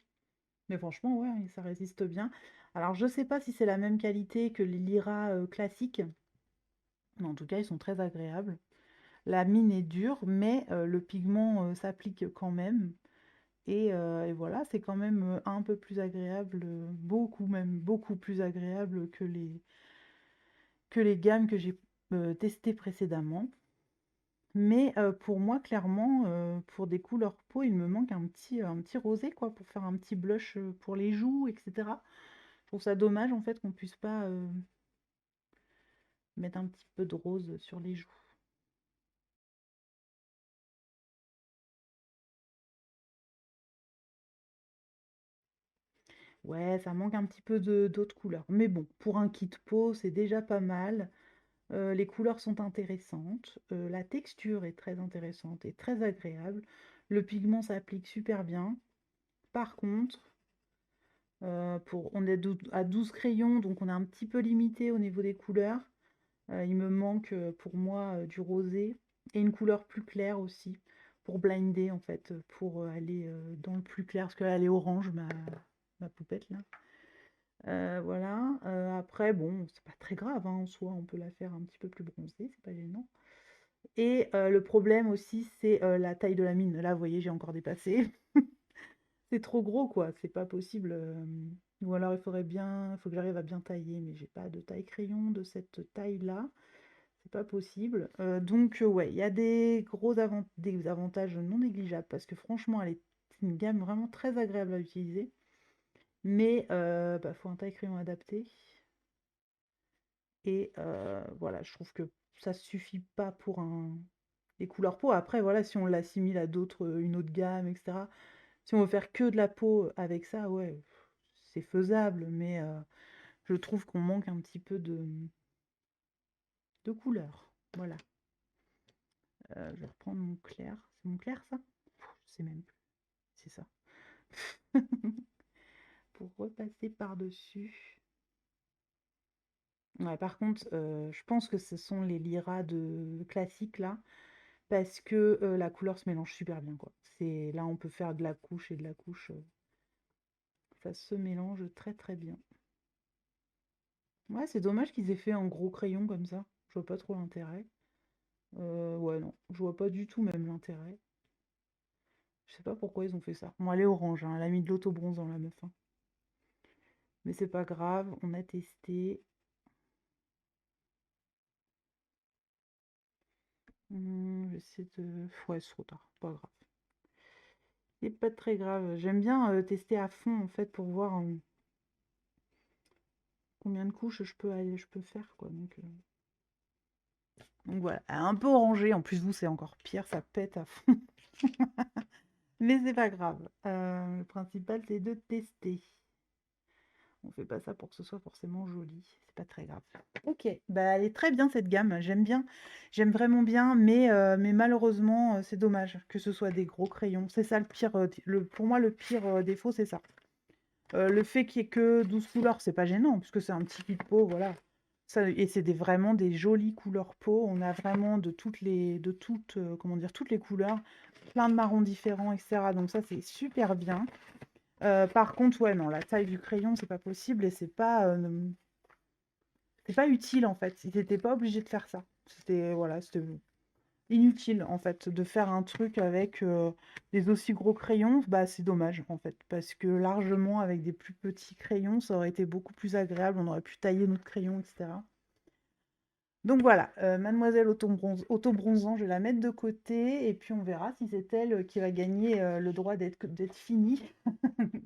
Mais franchement, ouais, ça résiste bien. Alors, je sais pas si c'est la même qualité que les Lyra classiques, mais en tout cas, ils sont très agréables. La mine est dure, mais le pigment s'applique quand même. Et voilà, c'est quand même un peu plus agréable, beaucoup même, beaucoup plus agréable que les gammes que j'ai testées précédemment. Mais pour moi, clairement, pour des couleurs peau, il me manque un petit rosé, quoi, pour faire un petit blush pour les joues, etc. Je trouve ça dommage, en fait, qu'on puisse pas mettre un petit peu de rose sur les joues. Ouais, ça manque un petit peu d'autres couleurs. Mais bon, pour un kit peau, c'est déjà pas mal. Les couleurs sont intéressantes, la texture est très intéressante et très agréable. Le pigment s'applique super bien. Par contre, on est à 12 crayons, donc on est un petit peu limité au niveau des couleurs. Il me manque pour moi du rosé et une couleur plus claire aussi pour blinder en fait, pour aller dans le plus clair, parce qu'elle est orange, ma poupette là. Voilà, après bon, c'est pas très grave, hein, en soi, on peut la faire un petit peu plus bronzée, c'est pas gênant. Et le problème aussi, c'est la taille de la mine. Là, vous voyez, j'ai encore dépassé. C'est trop gros, quoi, c'est pas possible. Ou alors il faut que j'arrive à bien tailler, mais j'ai pas de taille crayon de cette taille-là. C'est pas possible. Donc, ouais, il y a des avantages non négligeables parce que franchement, c'est une gamme vraiment très agréable à utiliser. Mais bah, faut un taille crayon adapté. Et voilà, je trouve que ça suffit pas pour les couleurs peau. Après, voilà, si on l'assimile à une autre gamme, etc. Si on veut faire que de la peau avec ça, ouais, c'est faisable, mais je trouve qu'on manque un petit peu de couleur. Voilà. Je vais reprendre mon clair. C'est mon clair, ça? Je sais même plus. C'est ça. Pour repasser par-dessus. Ouais, par contre, je pense que ce sont les Lyra de classique là, parce que la couleur se mélange super bien, quoi. Là, on peut faire de la couche et de la couche. Ça se mélange très très bien. Ouais, c'est dommage qu'ils aient fait un gros crayon comme ça. Je vois pas trop l'intérêt. Ouais, non, je vois pas du tout même l'intérêt. Je sais pas pourquoi ils ont fait ça. Bon, elle est orange, hein, elle a mis de l'auto-bronzant, la meuf, hein. Mais c'est pas grave, on a testé. J'essaie de... Ouais, c'est trop tard, pas grave. C'est pas très grave. J'aime bien tester à fond, en fait, pour voir combien de couches je peux faire, quoi. Donc voilà, un peu orangé. En plus, vous, c'est encore pire, ça pète à fond. Mais c'est pas grave. Le principal, c'est de tester. On fait pas ça pour que ce soit forcément joli. C'est pas très grave. Ok, bah elle est très bien cette gamme. J'aime bien. J'aime vraiment bien. Mais malheureusement, c'est dommage que ce soit des gros crayons. C'est ça le pire. Pour moi, le pire défaut, c'est ça. Le fait qu'il y ait que 12 couleurs, c'est pas gênant, puisque c'est un petit kit peau, voilà. Ça, et c'est vraiment des jolies couleurs peau. On a vraiment comment dire, toutes les couleurs, plein de marrons différents, etc. Donc ça, c'est super bien. Par contre, ouais, non, la taille du crayon, c'est pas possible et c'est pas utile en fait. Ils étaient pas obligés de faire ça. C'était inutile en fait de faire un truc avec des aussi gros crayons. Bah, c'est dommage en fait parce que largement avec des plus petits crayons, ça aurait été beaucoup plus agréable. On aurait pu tailler notre crayon, etc. Donc voilà, Mademoiselle Auto-Bronzant, je vais la mettre de côté et puis on verra si c'est elle qui va gagner le droit d'être finie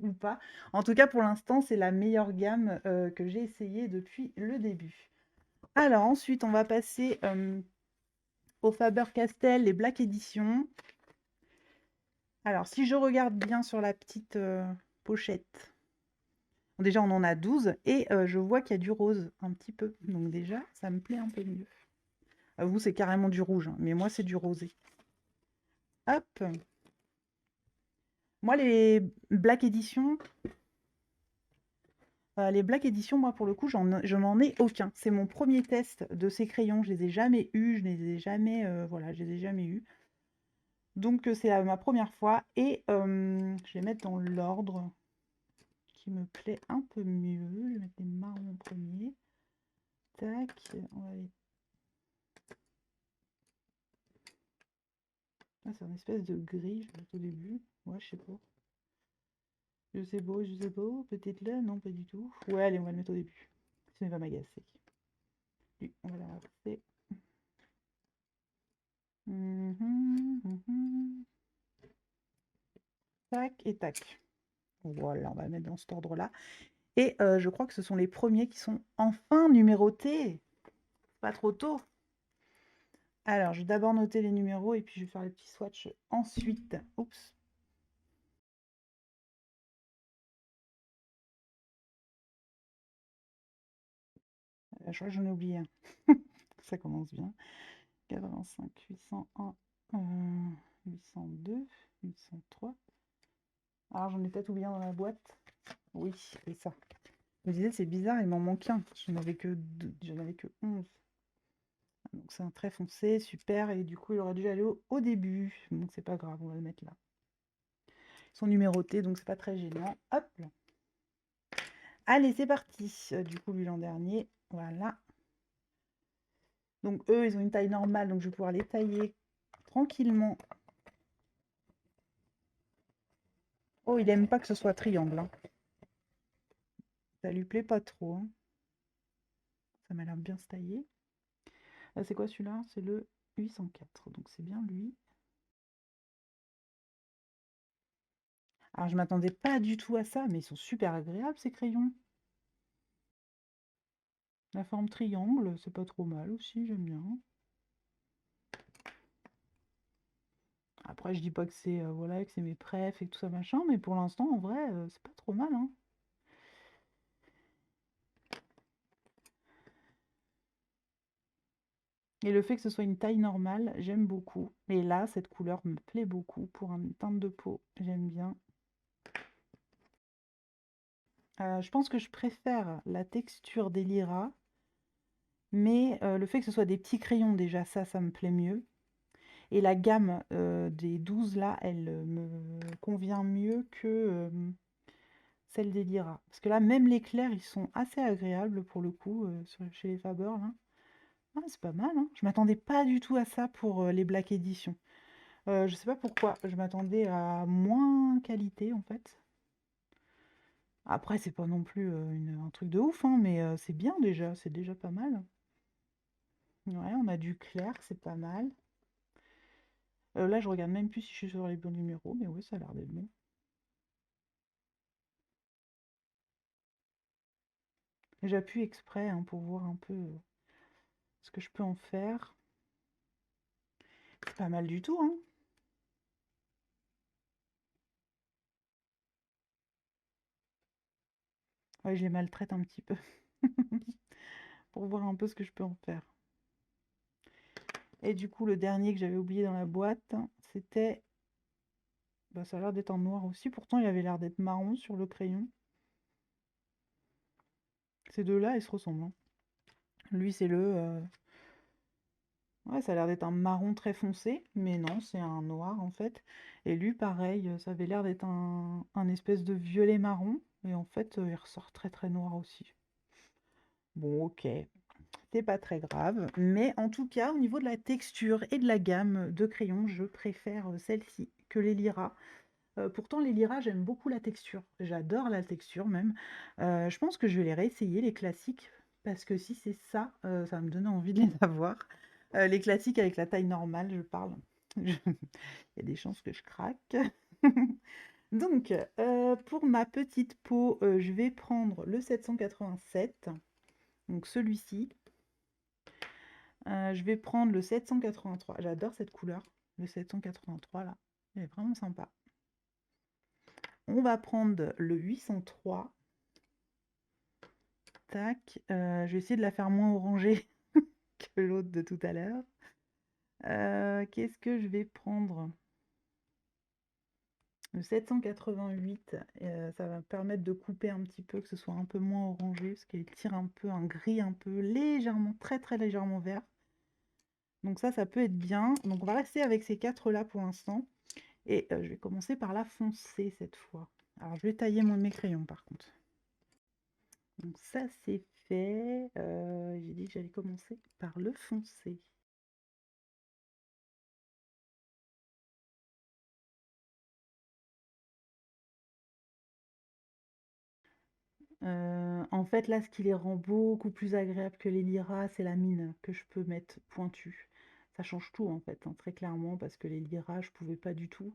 ou pas. En tout cas, pour l'instant, c'est la meilleure gamme que j'ai essayée depuis le début. Alors ensuite, on va passer au Faber-Castell, les Black Edition. Alors, si je regarde bien sur la petite pochette, déjà on en a 12 et je vois qu'il y a du rose un petit peu. Donc déjà, ça me plaît un peu mieux. Vous, c'est carrément du rouge, hein, mais moi, c'est du rosé. Hop. Moi, les Black Edition, moi, pour le coup, je n'en ai aucun. C'est mon premier test de ces crayons. Je les ai jamais eus, je les ai jamais, voilà, je les ai jamais eus. Donc, c'est ma première fois. Et je vais mettre dans l'ordre qui me plaît un peu mieux. Je vais mettre les marrons en premier. Tac, on va aller. Ah, c'est une espèce de gris, je vais au début. Ouais, je sais pas. Je sais pas. Peut-être là, non, pas du tout. Ouais, allez, on va le mettre au début. Sinon, il va m'agacer. Lui, on va l'inverser. Tac et tac. Voilà, on va mettre dans cet ordre-là. Et je crois que ce sont les premiers qui sont enfin numérotés. Pas trop tôt. Alors, je vais d'abord noter les numéros et puis je vais faire les petits swatchs ensuite. Oups. Je crois que j'en ai oublié un. Ça commence bien. 85, 801, 802, 803. Alors, j'en ai peut-être oublié un dans la boîte. Oui, c'est ça. Je me disais, c'est bizarre, il m'en manque un. J'en avais que 11. Donc c'est un très foncé, super, et du coup il aurait dû aller au début. Donc c'est pas grave, on va le mettre là. Ils sont numérotés, donc c'est pas très gênant. Hop là. Allez, c'est parti. Du coup, lui l'an dernier, voilà. Donc eux, ils ont une taille normale, donc je vais pouvoir les tailler tranquillement. Oh, il aime pas que ce soit triangle, hein. Ça lui plaît pas trop, hein. Ça m'a l'air bien se tailler. C'est quoi celui-là? C'est le 804, donc c'est bien lui. Alors je m'attendais pas du tout à ça, mais ils sont super agréables ces crayons. La forme triangle, c'est pas trop mal aussi, j'aime bien. Après, je dis pas que c'est voilà, que c'est mes préf et tout ça machin, mais pour l'instant, en vrai, c'est pas trop mal, hein. Et le fait que ce soit une taille normale, j'aime beaucoup. Et là, cette couleur me plaît beaucoup pour une teinte de peau, j'aime bien. Je pense que je préfère la texture des Lyra, mais le fait que ce soit des petits crayons déjà, ça me plaît mieux. Et la gamme des 12 là, elle me convient mieux que celle des Lyra. Parce que là, même les clairs, ils sont assez agréables pour le coup, chez les Faber, là. Ah, c'est pas mal, hein. Je m'attendais pas du tout à ça pour les Black Edition. Je sais pas pourquoi, je m'attendais à moins qualité en fait. Après, c'est pas non plus un truc de ouf, hein, mais c'est bien déjà, c'est déjà pas mal. Ouais, on a du clair, c'est pas mal. Là, je regarde même plus si je suis sur les bons numéros, mais oui, ça a l'air d'être bon. J'appuie exprès hein, pour voir un peu ce que je peux en faire. C'est pas mal du tout, hein. Ouais, je les maltraite un petit peu pour voir un peu ce que je peux en faire. Et du coup, le dernier que j'avais oublié dans la boîte, c'était... Bah, ça a l'air d'être en noir aussi. Pourtant, il avait l'air d'être marron sur le crayon. Ces deux-là, ils se ressemblent, hein. Lui, c'est le... Ouais, ça a l'air d'être un marron très foncé, mais non, c'est un noir en fait. Et lui, pareil, ça avait l'air d'être un espèce de violet marron. Et en fait, il ressort très très noir aussi. Bon, ok, c'est pas très grave. Mais en tout cas, au niveau de la texture et de la gamme de crayons, je préfère celle-ci que les Lyra. Pourtant, les Lyra, j'aime beaucoup la texture. J'adore la texture même. Je pense que je vais les réessayer, les classiques, parce que si c'est ça, ça va me donner envie de les avoir. Les classiques avec la taille normale, je parle. Il y a des chances que je craque. Donc, pour ma petite peau, je vais prendre le 787, donc celui-ci. Je vais prendre le 783. J'adore cette couleur, le 783 là. Il est vraiment sympa. On va prendre le 803. Tac. Je vais essayer de la faire moins orangée que l'autre de tout à l'heure. Qu'est-ce que je vais prendre? Le 788, ça va me permettre de couper un petit peu, que ce soit un peu moins orangé, parce qu'il tire un peu un gris un peu légèrement, très très légèrement vert. Donc ça peut être bien. Donc on va rester avec ces 4 là pour l'instant. Et je vais commencer par la foncée cette fois. Alors je vais tailler mes crayons par contre. Donc ça c'est fait. J'ai dit que j'allais commencer par le foncé. En fait, là, ce qui les rend beaucoup plus agréables que les liras, c'est la mine que je peux mettre pointue. Ça change tout, en fait, hein, très clairement, parce que les liras, je pouvais pas du tout.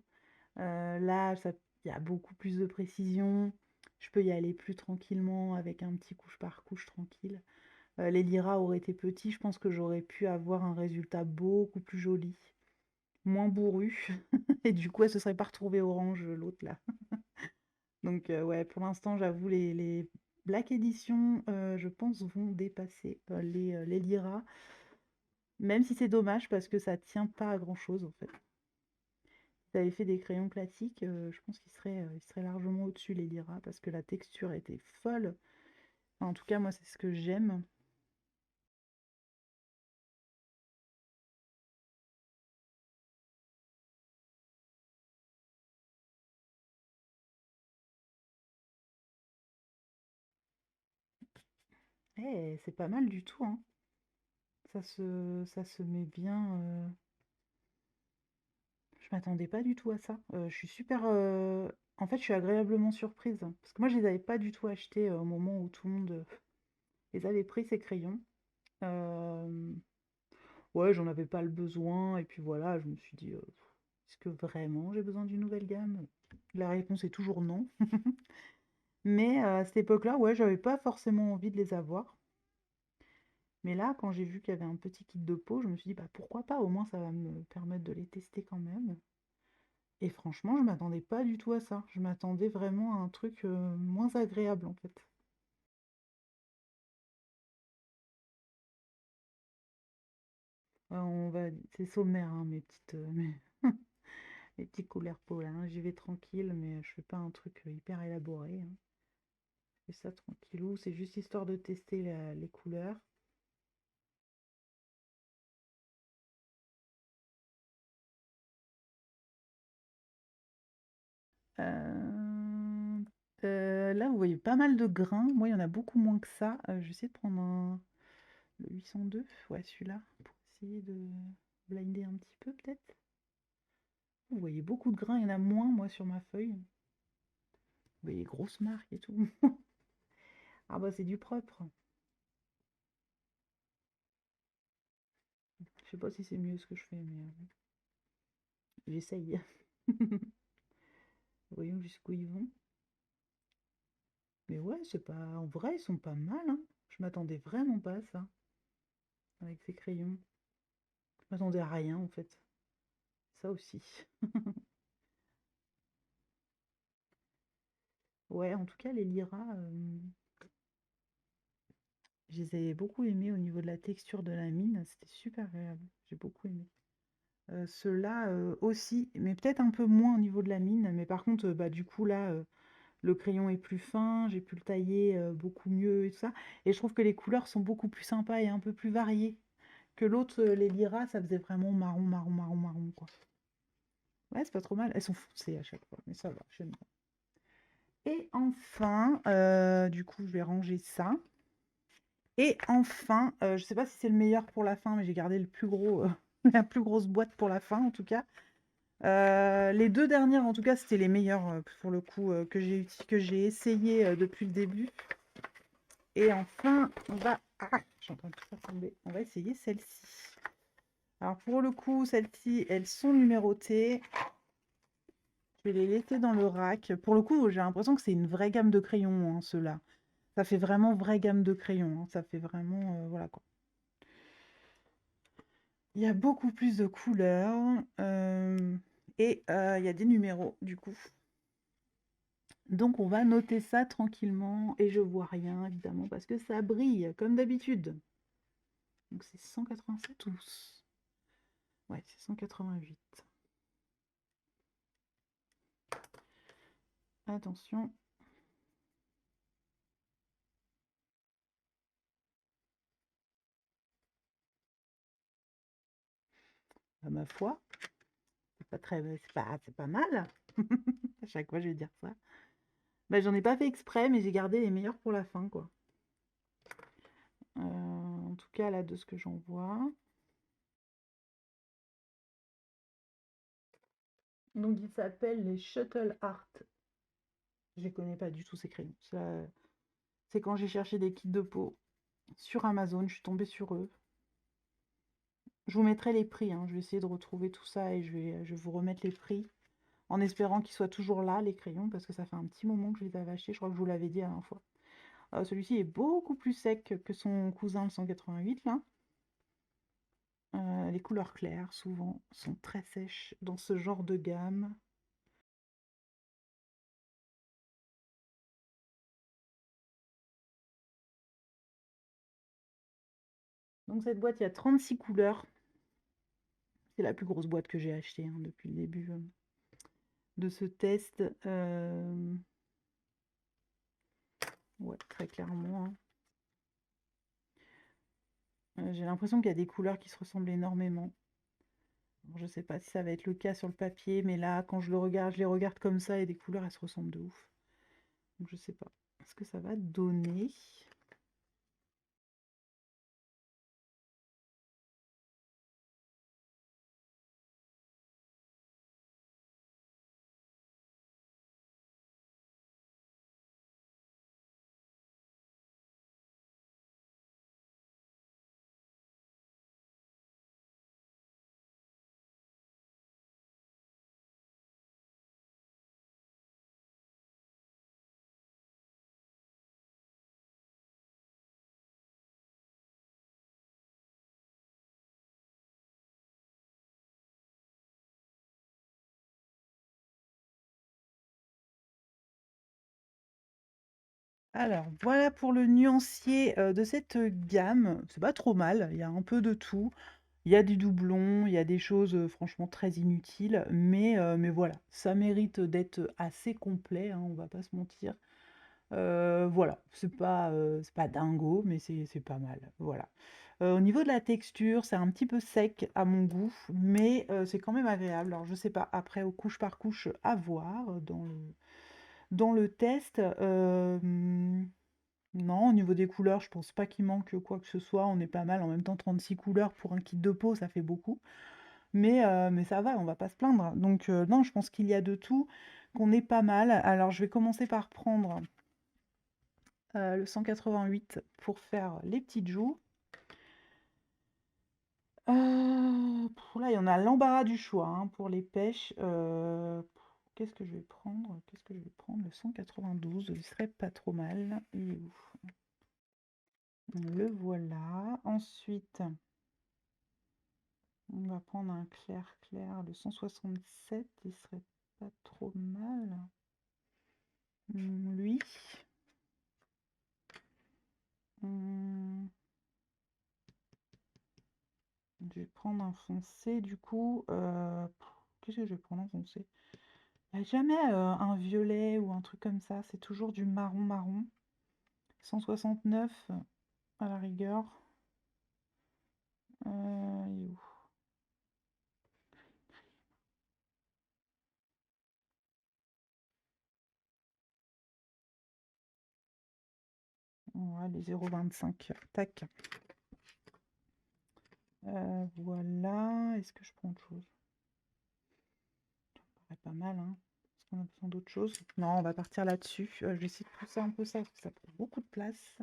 Là, il y a beaucoup plus de précision. Je peux y aller plus tranquillement, avec un petit couche par couche tranquille. Les liras auraient été petits, je pense que j'aurais pu avoir un résultat beaucoup plus joli, moins bourru. Et du coup, elle se serait pas retrouvée orange, l'autre, là. Donc ouais, pour l'instant, j'avoue, les Black Edition, je pense, vont dépasser les Lyra, même si c'est dommage parce que ça tient pas à grand-chose en fait. Si t'avais fait des crayons classiques, je pense qu'ils seraient largement au-dessus les Lyra parce que la texture était folle. Enfin, en tout cas, moi, c'est ce que j'aime. Eh, c'est pas mal du tout, hein. Ça se met bien. Je m'attendais pas du tout à ça. Je suis super. En fait, je suis agréablement surprise. Parce que moi, je les avais pas du tout achetés au moment où tout le monde les avait pris, ces crayons. Euh, Ouais, j'en avais pas le besoin. Et puis voilà, je me suis dit, est-ce que vraiment j'ai besoin d'une nouvelle gamme? La réponse est toujours non. Mais à cette époque-là, ouais, j'avais pas forcément envie de les avoir. Mais là, quand j'ai vu qu'il y avait un petit kit de peau, je me suis dit, bah pourquoi pas? Au moins, ça va me permettre de les tester quand même. Et franchement, je m'attendais pas du tout à ça. Je m'attendais vraiment à un truc moins agréable en fait. C'est sommaire, hein, mes petits couleurs peau là, hein. J'y vais tranquille, mais je fais pas un truc hyper élaboré, hein. Je fais ça tranquillou. C'est juste histoire de tester les couleurs. Euh, Là, vous voyez pas mal de grains. Moi, il y en a beaucoup moins que ça. Je vais essayer de prendre le 802. Ouais, celui-là, pour essayer de blinder un petit peu peut-être. Vous voyez beaucoup de grains, il y en a moins, moi, sur ma feuille. Vous voyez les grosses marques et tout. Ah bah, c'est du propre. Je sais pas si c'est mieux ce que je fais, mais j'essaye. Voyons jusqu'où ils vont. Mais ouais, c'est pas... En vrai, ils sont pas mal, hein. Je m'attendais vraiment pas à ça, avec ces crayons. Je m'attendais à rien, en fait. Ça aussi. Ouais, en tout cas, les lyras, je les ai beaucoup aimés au niveau de la texture de la mine. C'était super agréable. J'ai beaucoup aimé. Ceux-là aussi, mais peut-être un peu moins au niveau de la mine. Mais par contre, bah, du coup, là, le crayon est plus fin, j'ai pu le tailler beaucoup mieux et tout ça. Et je trouve que les couleurs sont beaucoup plus sympas et un peu plus variées que l'autre, les lyras, ça faisait vraiment marron, marron, marron, marron, quoi. Ouais, c'est pas trop mal. Elles sont foncées à chaque fois, mais ça va, j'aime bien. Et enfin, du coup, je vais ranger ça. Et enfin, je sais pas si c'est le meilleur pour la fin, mais j'ai gardé le plus gros, la plus grosse boîte pour la fin, en tout cas. Les 2 dernières, en tout cas, c'était les meilleures, pour le coup, que j'ai essayé, depuis le début. Et enfin, je suis en train de tout faire tomber. On va essayer celle-ci. Alors pour le coup, celles-ci, elles sont numérotées. Je vais les laisser dans le rack. Pour le coup, j'ai l'impression que c'est une vraie gamme de crayons, hein, ceux-là. Ça fait vraiment vraie gamme de crayons, hein. Ça fait vraiment, voilà quoi. Il y a beaucoup plus de couleurs, et il y a des numéros du coup. Donc on va noter ça tranquillement et je vois rien évidemment parce que ça brille comme d'habitude. Donc c'est 187 ou ouais, c'est 188. Attention. À ma foi, c'est pas très c'est pas mal. À chaque fois je vais dire ça. Bah, j'en ai pas fait exprès mais j'ai gardé les meilleurs pour la fin quoi. En tout cas là de ce que j'en vois. Donc il s'appelle les Shuttle Art. Je les connais pas du tout ces crayons. C'est quand j'ai cherché des kits de peau sur Amazon, je suis tombée sur eux. Je vous mettrai les prix, hein. Je vais essayer de retrouver tout ça et je vais vous remettre les prix en espérant qu'ils soient toujours là, les crayons, parce que ça fait un petit moment que je les avais achetés. Je crois que je vous l'avais dit la dernière fois. Celui-ci est beaucoup plus sec que son cousin le 188 là. Les couleurs claires, souvent, sont très sèches dans ce genre de gamme. Donc cette boîte, il y a 36 couleurs. C'est la plus grosse boîte que j'ai achetée hein, depuis le début de ce test. Ouais, très clairement, hein. J'ai l'impression qu'il y a des couleurs qui se ressemblent énormément. Alors, je sais pas si ça va être le cas sur le papier, mais là, quand je les regarde comme ça et des couleurs, elles se ressemblent de ouf. Donc je sais pas ce que ça va donner. Alors, voilà pour le nuancier de cette gamme. C'est pas trop mal, il y a un peu de tout. Il y a des doublons, il y a des choses franchement très inutiles, mais voilà, ça mérite d'être assez complet, hein, on va pas se mentir. Voilà, c'est pas dingo, mais c'est pas mal, voilà. Au niveau de la texture, c'est un petit peu sec à mon goût, mais c'est quand même agréable. Alors je sais pas, après au couche par couche, à voir dans le test. Non, au niveau des couleurs, je pense pas qu'il manque quoi que ce soit. On est pas mal. En même temps, 36 couleurs pour un kit de peau, ça fait beaucoup. Mais ça va, on va pas se plaindre. Donc non, je pense qu'il y a de tout, qu'on est pas mal. Alors je vais commencer par prendre le 188 pour faire les petites joues. Là, il y en a l'embarras du choix hein, pour les pêches. Qu'est-ce que je vais prendre? Qu'est-ce que je vais prendre? Le 192, il serait pas trop mal. Il est où? Le voilà. Ensuite, on va prendre un clair clair, le 167, il serait pas trop mal. Lui. Hum, je vais prendre un foncé du coup. Qu'est-ce que je vais prendre en foncé? Il n'y a jamais un violet ou un truc comme ça, c'est toujours du marron marron. 169 à la rigueur. Il est où? Ouais, les 0,25. Tac. Voilà. Est-ce que je prends autre chose? Ça paraît pas mal, hein. Est-ce qu'on a besoin d'autre chose? Non, on va partir là-dessus. Je vais essayer de pousser un peu ça, parce que ça prend beaucoup de place.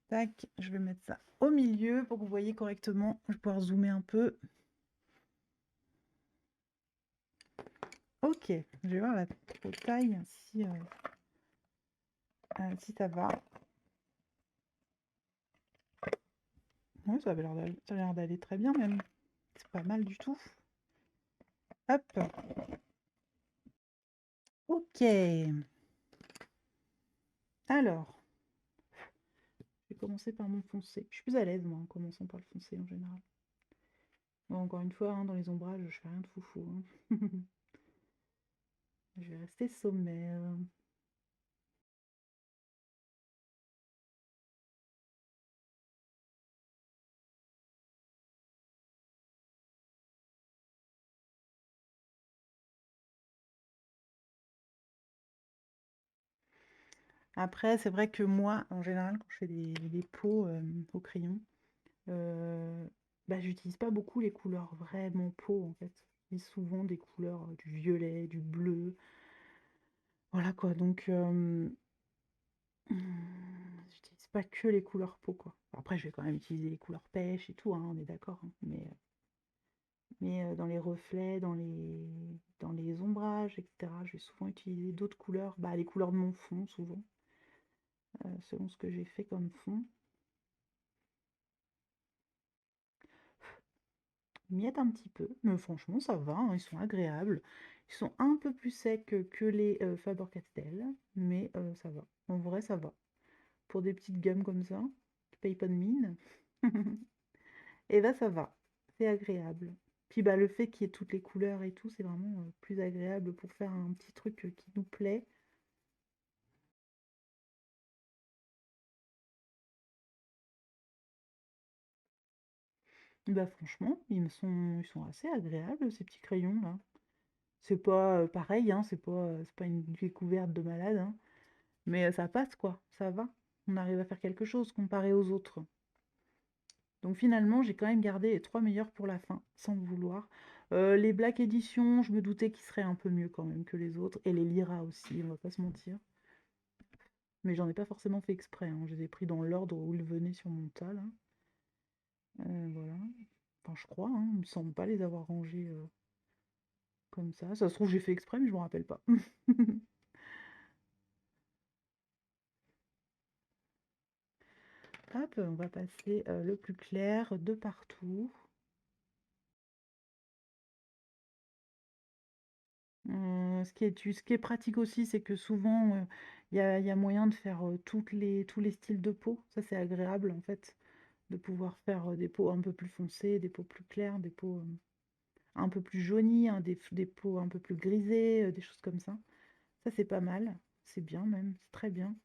Tac, je vais mettre ça au milieu pour que vous voyez correctement. Je vais pouvoir zoomer un peu. Ok, je vais voir la taille si ça va. Ouais, ça a l'air d'aller très bien même. C'est pas mal du tout. Hop. Ok. Alors, je vais commencer par mon foncé. Je suis plus à l'aise, moi, en commençant par le foncé en général. Bon, encore une fois, hein, dans les ombrages, je fais rien de foufou, hein. Je vais rester sommaire. Après, c'est vrai que moi, en général, quand je fais des pots au crayon, euh, bah, j'utilise pas beaucoup les couleurs vraiment pot, en fait. J'utilise souvent des couleurs du violet, du bleu. Voilà quoi, donc j'utilise pas que les couleurs peau, quoi. Après, je vais quand même utiliser les couleurs pêche et tout, hein, on est d'accord, hein. Mais dans les reflets, dans les ombrages, etc., je vais souvent utiliser d'autres couleurs, bah, les couleurs de mon fond, souvent, selon ce que j'ai fait comme fond. Miette un petit peu, mais franchement, ça va, hein, ils sont agréables. Ils sont un peu plus secs que les Faber-Castell, mais ça va. En vrai, ça va. Pour des petites gammes comme ça, tu payes pas de mine. Et bah ça va, c'est agréable. Puis bah le fait qu'il y ait toutes les couleurs et tout, c'est vraiment plus agréable pour faire un petit truc qui nous plaît. Bah franchement, ils sont assez agréables ces petits crayons là. C'est pas pareil, hein, c'est pas une découverte de malade, hein, mais ça passe quoi, ça va. On arrive à faire quelque chose comparé aux autres. Donc finalement, j'ai quand même gardé les trois meilleurs pour la fin, sans le vouloir. Les Black Edition, je me doutais qu'ils seraient un peu mieux quand même que les autres, et les Lyra aussi, on va pas se mentir. Mais j'en ai pas forcément fait exprès, hein. Je les ai pris dans l'ordre où ils venaient sur mon tas, là. Voilà. Enfin, je crois, hein. Il me semble pas les avoir rangés comme ça. Ça se trouve, j'ai fait exprès, mais je me rappelle pas. Hop, on va passer le plus clair de partout. Ce qui est pratique aussi, c'est que souvent, il y a moyen de faire tous les styles de peau. Ça, c'est agréable, en fait, de pouvoir faire des peaux un peu plus foncées, des peaux plus claires, des peaux un peu plus jaunies, hein, des peaux un peu plus grisées, des choses comme ça. Ça, c'est pas mal. C'est bien même, c'est très bien.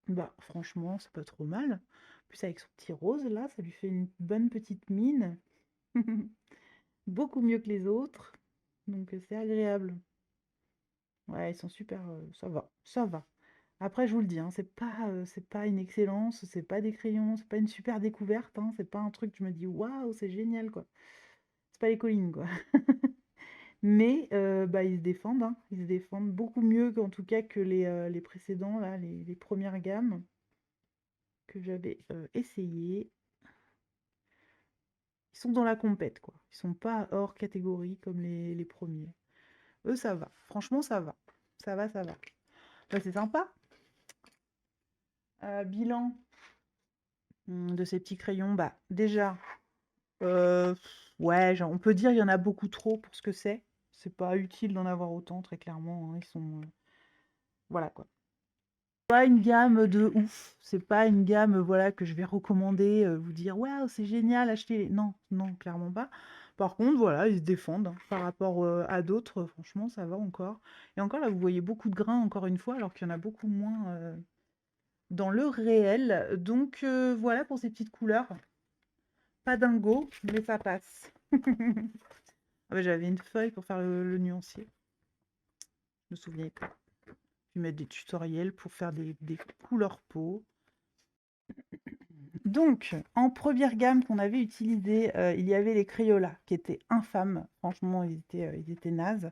Bah, franchement, c'est pas trop mal. En plus, avec son petit rose, là, ça lui fait une bonne petite mine. Beaucoup mieux que les autres. Donc, c'est agréable. Ouais, ils sont super, ça va, ça va. Après, je vous le dis, hein, c'est pas une excellence, c'est pas des crayons, c'est pas une super découverte, hein, c'est pas un truc que je me dis waouh, c'est génial, quoi. C'est pas les collines, quoi. Mais bah, ils se défendent, hein, ils se défendent beaucoup mieux qu'en tout cas que les précédents, là, les premières gammes que j'avais essayées. Ils sont dans la compète, quoi. Ils sont pas hors catégorie comme les premiers. Eux, ça va. Franchement, ça va. Ça va, ça va. Bah, c'est sympa. Bilan de ces petits crayons, bah déjà, euh, ouais, genre, on peut dire il y en a beaucoup trop pour ce que c'est. C'est pas utile d'en avoir autant, très clairement, hein. Ils sont, voilà quoi. Pas une gamme de ouf. C'est pas une gamme, voilà, que je vais recommander, vous dire waouh, c'est génial, achetez. Non, non, clairement pas. Par contre, voilà, ils se défendent, hein, par rapport à d'autres. Franchement, ça va encore. Et encore là, vous voyez beaucoup de grains, encore une fois, alors qu'il y en a beaucoup moins dans le réel. Donc voilà pour ces petites couleurs. Pas dingo, mais ça passe. Ah bah, j'avais une feuille pour faire le nuancier. Je me souviens pas. Je vais mettre des tutoriels pour faire des couleurs peau. Donc, en première gamme qu'on avait utilisée, il y avait les Crayolas qui étaient infâmes. Franchement, ils étaient nazes.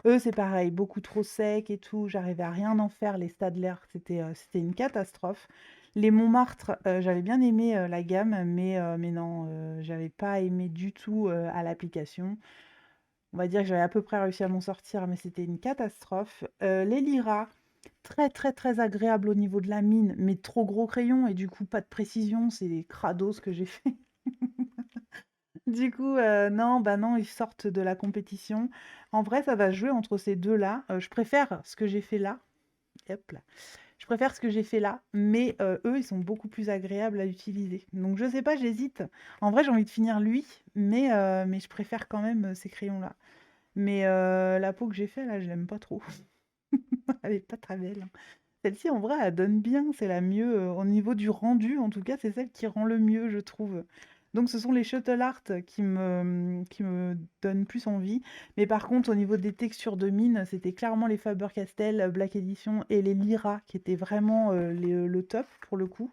Eux, c'est pareil, beaucoup trop secs et tout. J'arrivais à rien en faire. Les Staedtler, c'était une catastrophe. Les Montmartre, j'avais bien aimé la gamme, mais non, j'avais pas aimé du tout à l'application. On va dire que j'avais à peu près réussi à m'en sortir, mais c'était une catastrophe. Les Lyra, Très, très, très agréable au niveau de la mine, mais trop gros crayon et du coup pas de précision, c'est des crados ce que j'ai fait. Du coup, non, bah, non, ils sortent de la compétition. En vrai, ça va jouer entre ces 2-là. Je préfère ce que j'ai fait là. Hop là. Je préfère ce que j'ai fait là, mais eux, ils sont beaucoup plus agréables à utiliser. Donc je sais pas, j'hésite. En vrai, j'ai envie de finir lui, mais je préfère quand même, ces crayons-là. Mais la peau que j'ai fait là, je l'aime pas trop. Elle est pas très belle, hein. Celle-ci, en vrai, elle donne bien, c'est la mieux, au niveau du rendu, en tout cas, c'est celle qui rend le mieux, je trouve. Donc ce sont les Shuttle Art qui me donnent plus envie. Mais par contre, au niveau des textures de mine, c'était clairement les Faber-Castell, Black Edition et les Lyra qui étaient vraiment, le top pour le coup.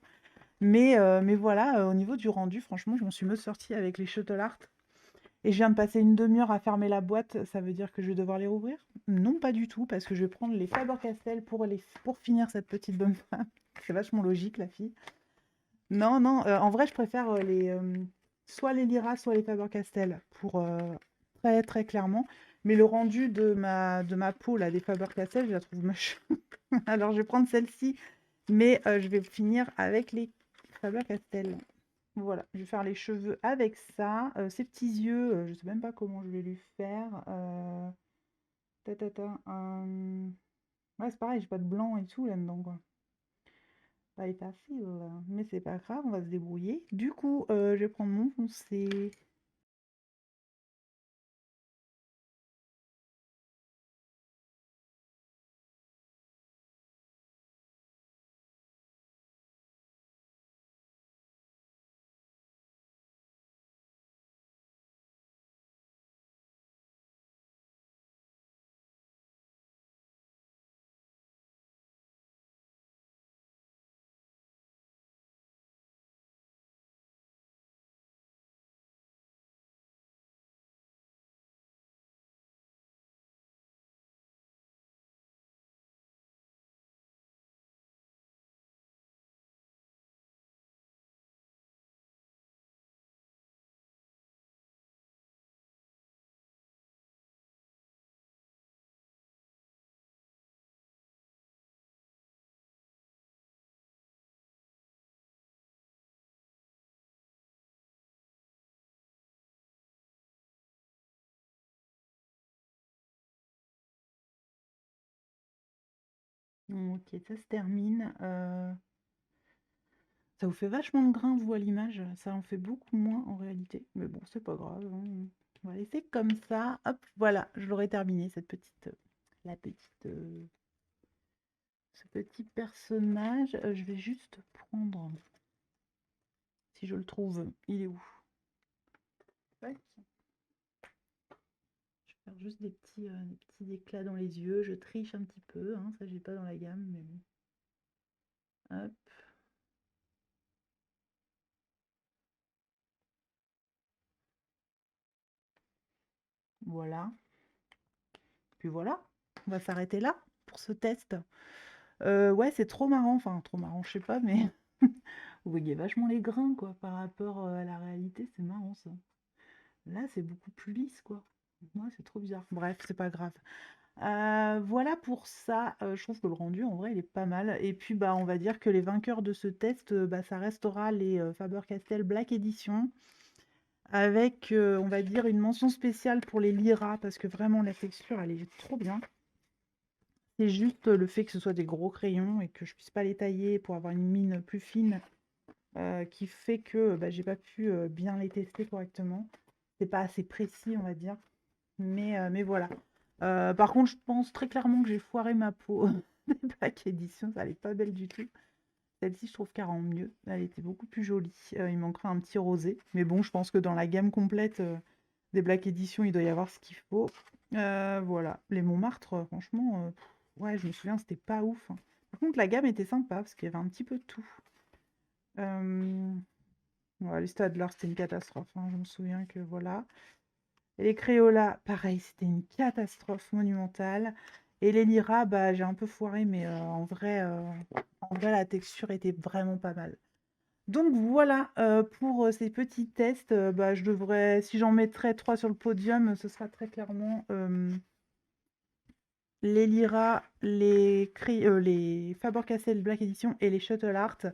Mais voilà, au niveau du rendu, franchement, je m'en suis mieux sortie avec les Shuttle Art. Et je viens de passer une demi-heure à fermer la boîte, ça veut dire que je vais devoir les rouvrir? Non, pas du tout, parce que je vais prendre les Faber-Castell pour finir cette petite bonne femme. C'est vachement logique, la fille. Non, non, en vrai, je préfère soit les Lyra, soit les Faber-Castell, pour très, très clairement. Mais le rendu de ma peau, là, des Faber-Castell, je la trouve moche. Alors, je vais prendre celle-ci, mais je vais finir avec les Faber-Castell. Voilà, je vais faire les cheveux avec ça. Ses petits yeux, je sais même pas comment je vais lui faire. Ta ta ta, ouais, c'est pareil, j'ai pas de blanc et tout là-dedans, quoi. Pas facile, mais c'est pas grave, on va se débrouiller. Du coup, je vais prendre mon foncé. Ok, ça se termine. Ça vous fait vachement de grain, vous, à l'image. Ça en fait beaucoup moins en réalité. Mais bon, c'est pas grave, hein. On va laisser comme ça. Hop, voilà, je l'aurai terminé, ce petit personnage. Je vais juste prendre, si je le trouve, il est où? Tac. Je vais faire juste des petits éclats dans les yeux. Je triche un petit peu, hein, ça j'ai pas dans la gamme, mais bon. Hop, voilà. Puis voilà, on va s'arrêter là pour ce test. Ouais, c'est trop marrant, enfin trop marrant, je sais pas, mais vous voyez vachement les grains, quoi, par rapport à la réalité, c'est marrant ça. Là, c'est beaucoup plus lisse, quoi. Ouais, c'est trop bizarre. Bref, c'est pas grave. Voilà pour ça. Je trouve que le rendu, en vrai, il est pas mal. Et puis, bah, on va dire que les vainqueurs de ce test, bah, ça restera les Faber-Castell Black Edition, avec, on va dire, une mention spéciale pour les Lyra, parce que vraiment, la texture, elle est trop bien. C'est juste le fait que ce soit des gros crayons et que je puisse pas les tailler pour avoir une mine plus fine, qui fait que bah, j'ai pas pu bien les tester correctement. C'est pas assez précis, on va dire. Mais voilà. Par contre, je pense très clairement que j'ai foiré ma peau des Black Edition. Ça, elle est pas belle du tout. Celle-ci, je trouve qu'elle rend mieux. Elle était beaucoup plus jolie. Il manquerait un petit rosé. Mais bon, je pense que dans la gamme complète des Black Edition, il doit y avoir ce qu'il faut. Voilà. Les Montmartre, franchement, ouais, je me souviens, c'était pas ouf, hein. Par contre, la gamme était sympa parce qu'il y avait un petit peu de tout. Euh, Ouais, les Stadler, c'était une catastrophe, hein. Je me souviens que voilà. Et les Crayolas, pareil, c'était une catastrophe monumentale. Et les Lyra, bah, j'ai un peu foiré, mais en vrai, la texture était vraiment pas mal. Donc voilà, pour ces petits tests, bah, si j'en mettrais 3 sur le podium, ce sera très clairement les Lyra, les Faber-Castell Black Edition et les Shuttle Art.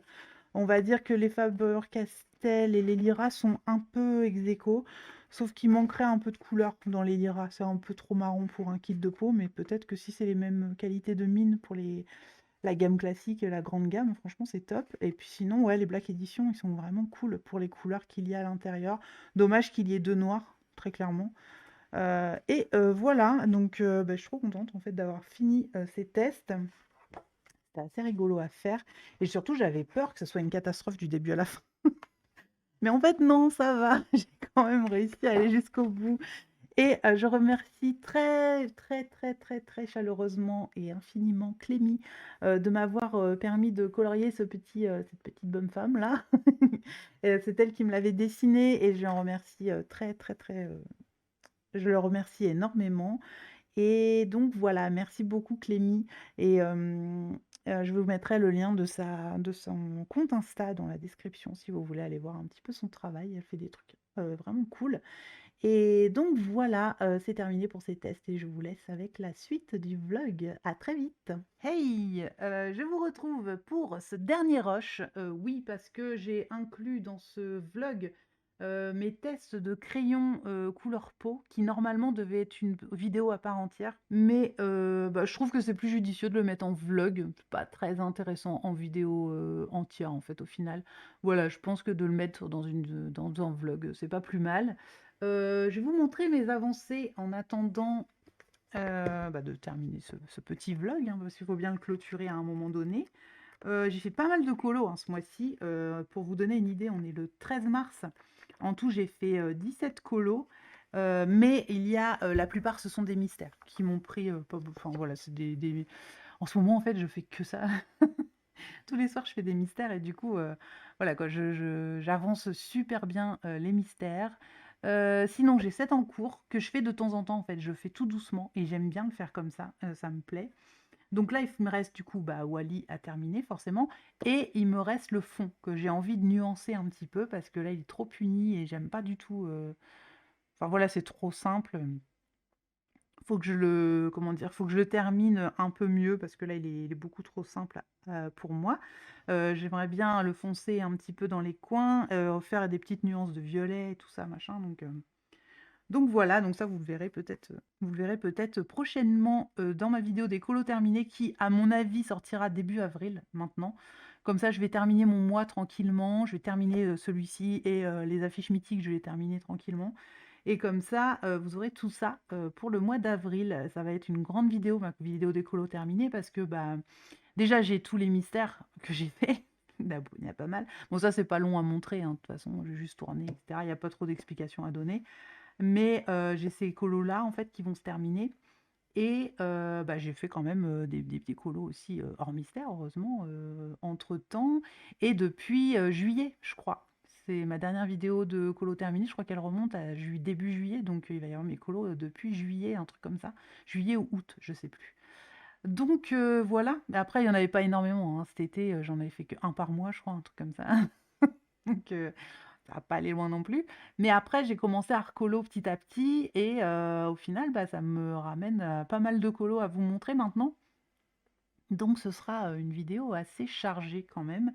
On va dire que les Faber-Castell et les Lyra sont un peu ex aequo, sauf qu'il manquerait un peu de couleur dans les Lyra. C'est un peu trop marron pour un kit de peau, mais peut-être que si c'est les mêmes qualités de mine pour la gamme classique et la grande gamme, franchement c'est top. Et puis sinon, ouais, les Black Edition, ils sont vraiment cool pour les couleurs qu'il y a à l'intérieur. Dommage qu'il y ait deux noirs, très clairement. Voilà, donc bah, je suis trop contente en fait d'avoir fini ces tests. C'était assez rigolo à faire. Et surtout, j'avais peur que ce soit une catastrophe du début à la fin. Mais en fait, non, ça va. J'ai quand même réussi à aller jusqu'au bout. Et je remercie très, très, très, très, très chaleureusement et infiniment Clémy de m'avoir permis de colorier cette petite bonne femme-là. Et c'est elle qui me l'avait dessinée et je l'en remercie très, très, très. Je le remercie énormément. Et donc voilà, merci beaucoup Clémy et je vous mettrai le lien de son compte Insta dans la description si vous voulez aller voir un petit peu son travail. Elle fait des trucs, vraiment cool et donc voilà, c'est terminé pour ces tests et je vous laisse avec la suite du vlog. À très vite! Hey! Je vous retrouve pour ce dernier rush. Oui, parce que j'ai inclus dans ce vlog mes tests de crayon couleur peau, qui normalement devait être une vidéo à part entière. Mais bah, je trouve que c'est plus judicieux de le mettre en vlog. C'est pas très intéressant en vidéo entière, en fait, au final. Voilà, je pense que de le mettre dans un vlog, c'est pas plus mal. Je vais vous montrer mes avancées en attendant bah, de terminer ce petit vlog, hein, parce qu'il faut bien le clôturer à un moment donné. J'ai fait pas mal de colos hein, ce mois-ci. Pour vous donner une idée, on est le 13 mars. En tout, j'ai fait 17 colos. Mais il y a, la plupart, ce sont des mystères qui m'ont pris, enfin voilà, c'est en ce moment, en fait, je fais que ça. Tous les soirs, je fais des mystères et du coup, voilà quoi, j'avance super bien, les mystères. Sinon, j'ai 7 en cours que je fais de temps en temps, en fait. Je fais tout doucement et j'aime bien le faire comme ça me plaît. Donc là, il me reste du coup, bah, Wally à terminer forcément et il me reste le fond que j'ai envie de nuancer un petit peu parce que là, il est trop uni et j'aime pas du tout, enfin voilà, c'est trop simple. Faut que je le comment dire? Faut que je le termine, un peu mieux parce que là, il est beaucoup trop simple, pour moi. J'aimerais bien le foncer un petit peu dans les coins, faire des petites nuances de violet et tout ça machin donc voilà, donc ça vous le verrez peut-être prochainement, dans ma vidéo des colos terminés qui, à mon avis, sortira début avril maintenant. Comme ça, je vais terminer mon mois tranquillement, je vais terminer, celui-ci et les affiches mythiques, je vais les terminer tranquillement et comme ça, vous aurez tout ça, pour le mois d'avril. Ça va être une grande vidéo, ma vidéo des colos terminés parce que, bah, déjà, j'ai tous les mystères que j'ai faits. Il y en a pas mal. Bon ça, c'est pas long à montrer, hein, de toute façon, j'ai juste tourné et cetera. Il y a pas trop d'explications à donner. Mais j'ai ces colos-là, en fait, qui vont se terminer et bah, j'ai fait quand même, des petits colos aussi, hors mystère, heureusement, entre-temps et depuis, juillet, je crois. C'est ma dernière vidéo de colos terminés, je crois qu'elle remonte à début juillet, donc il va y avoir mes colos, depuis juillet, un truc comme ça. Juillet ou août, je sais plus. Donc voilà. Après, il y en avait pas énormément, hein. Cet été, j'en avais fait qu'1 par mois, je crois, un truc comme ça. Donc ça va pas aller loin non plus. Mais après, j'ai commencé à recolo petit à petit et au final, bah, ça me ramène à pas mal de colos à vous montrer maintenant. Donc ce sera, une vidéo assez chargée quand même,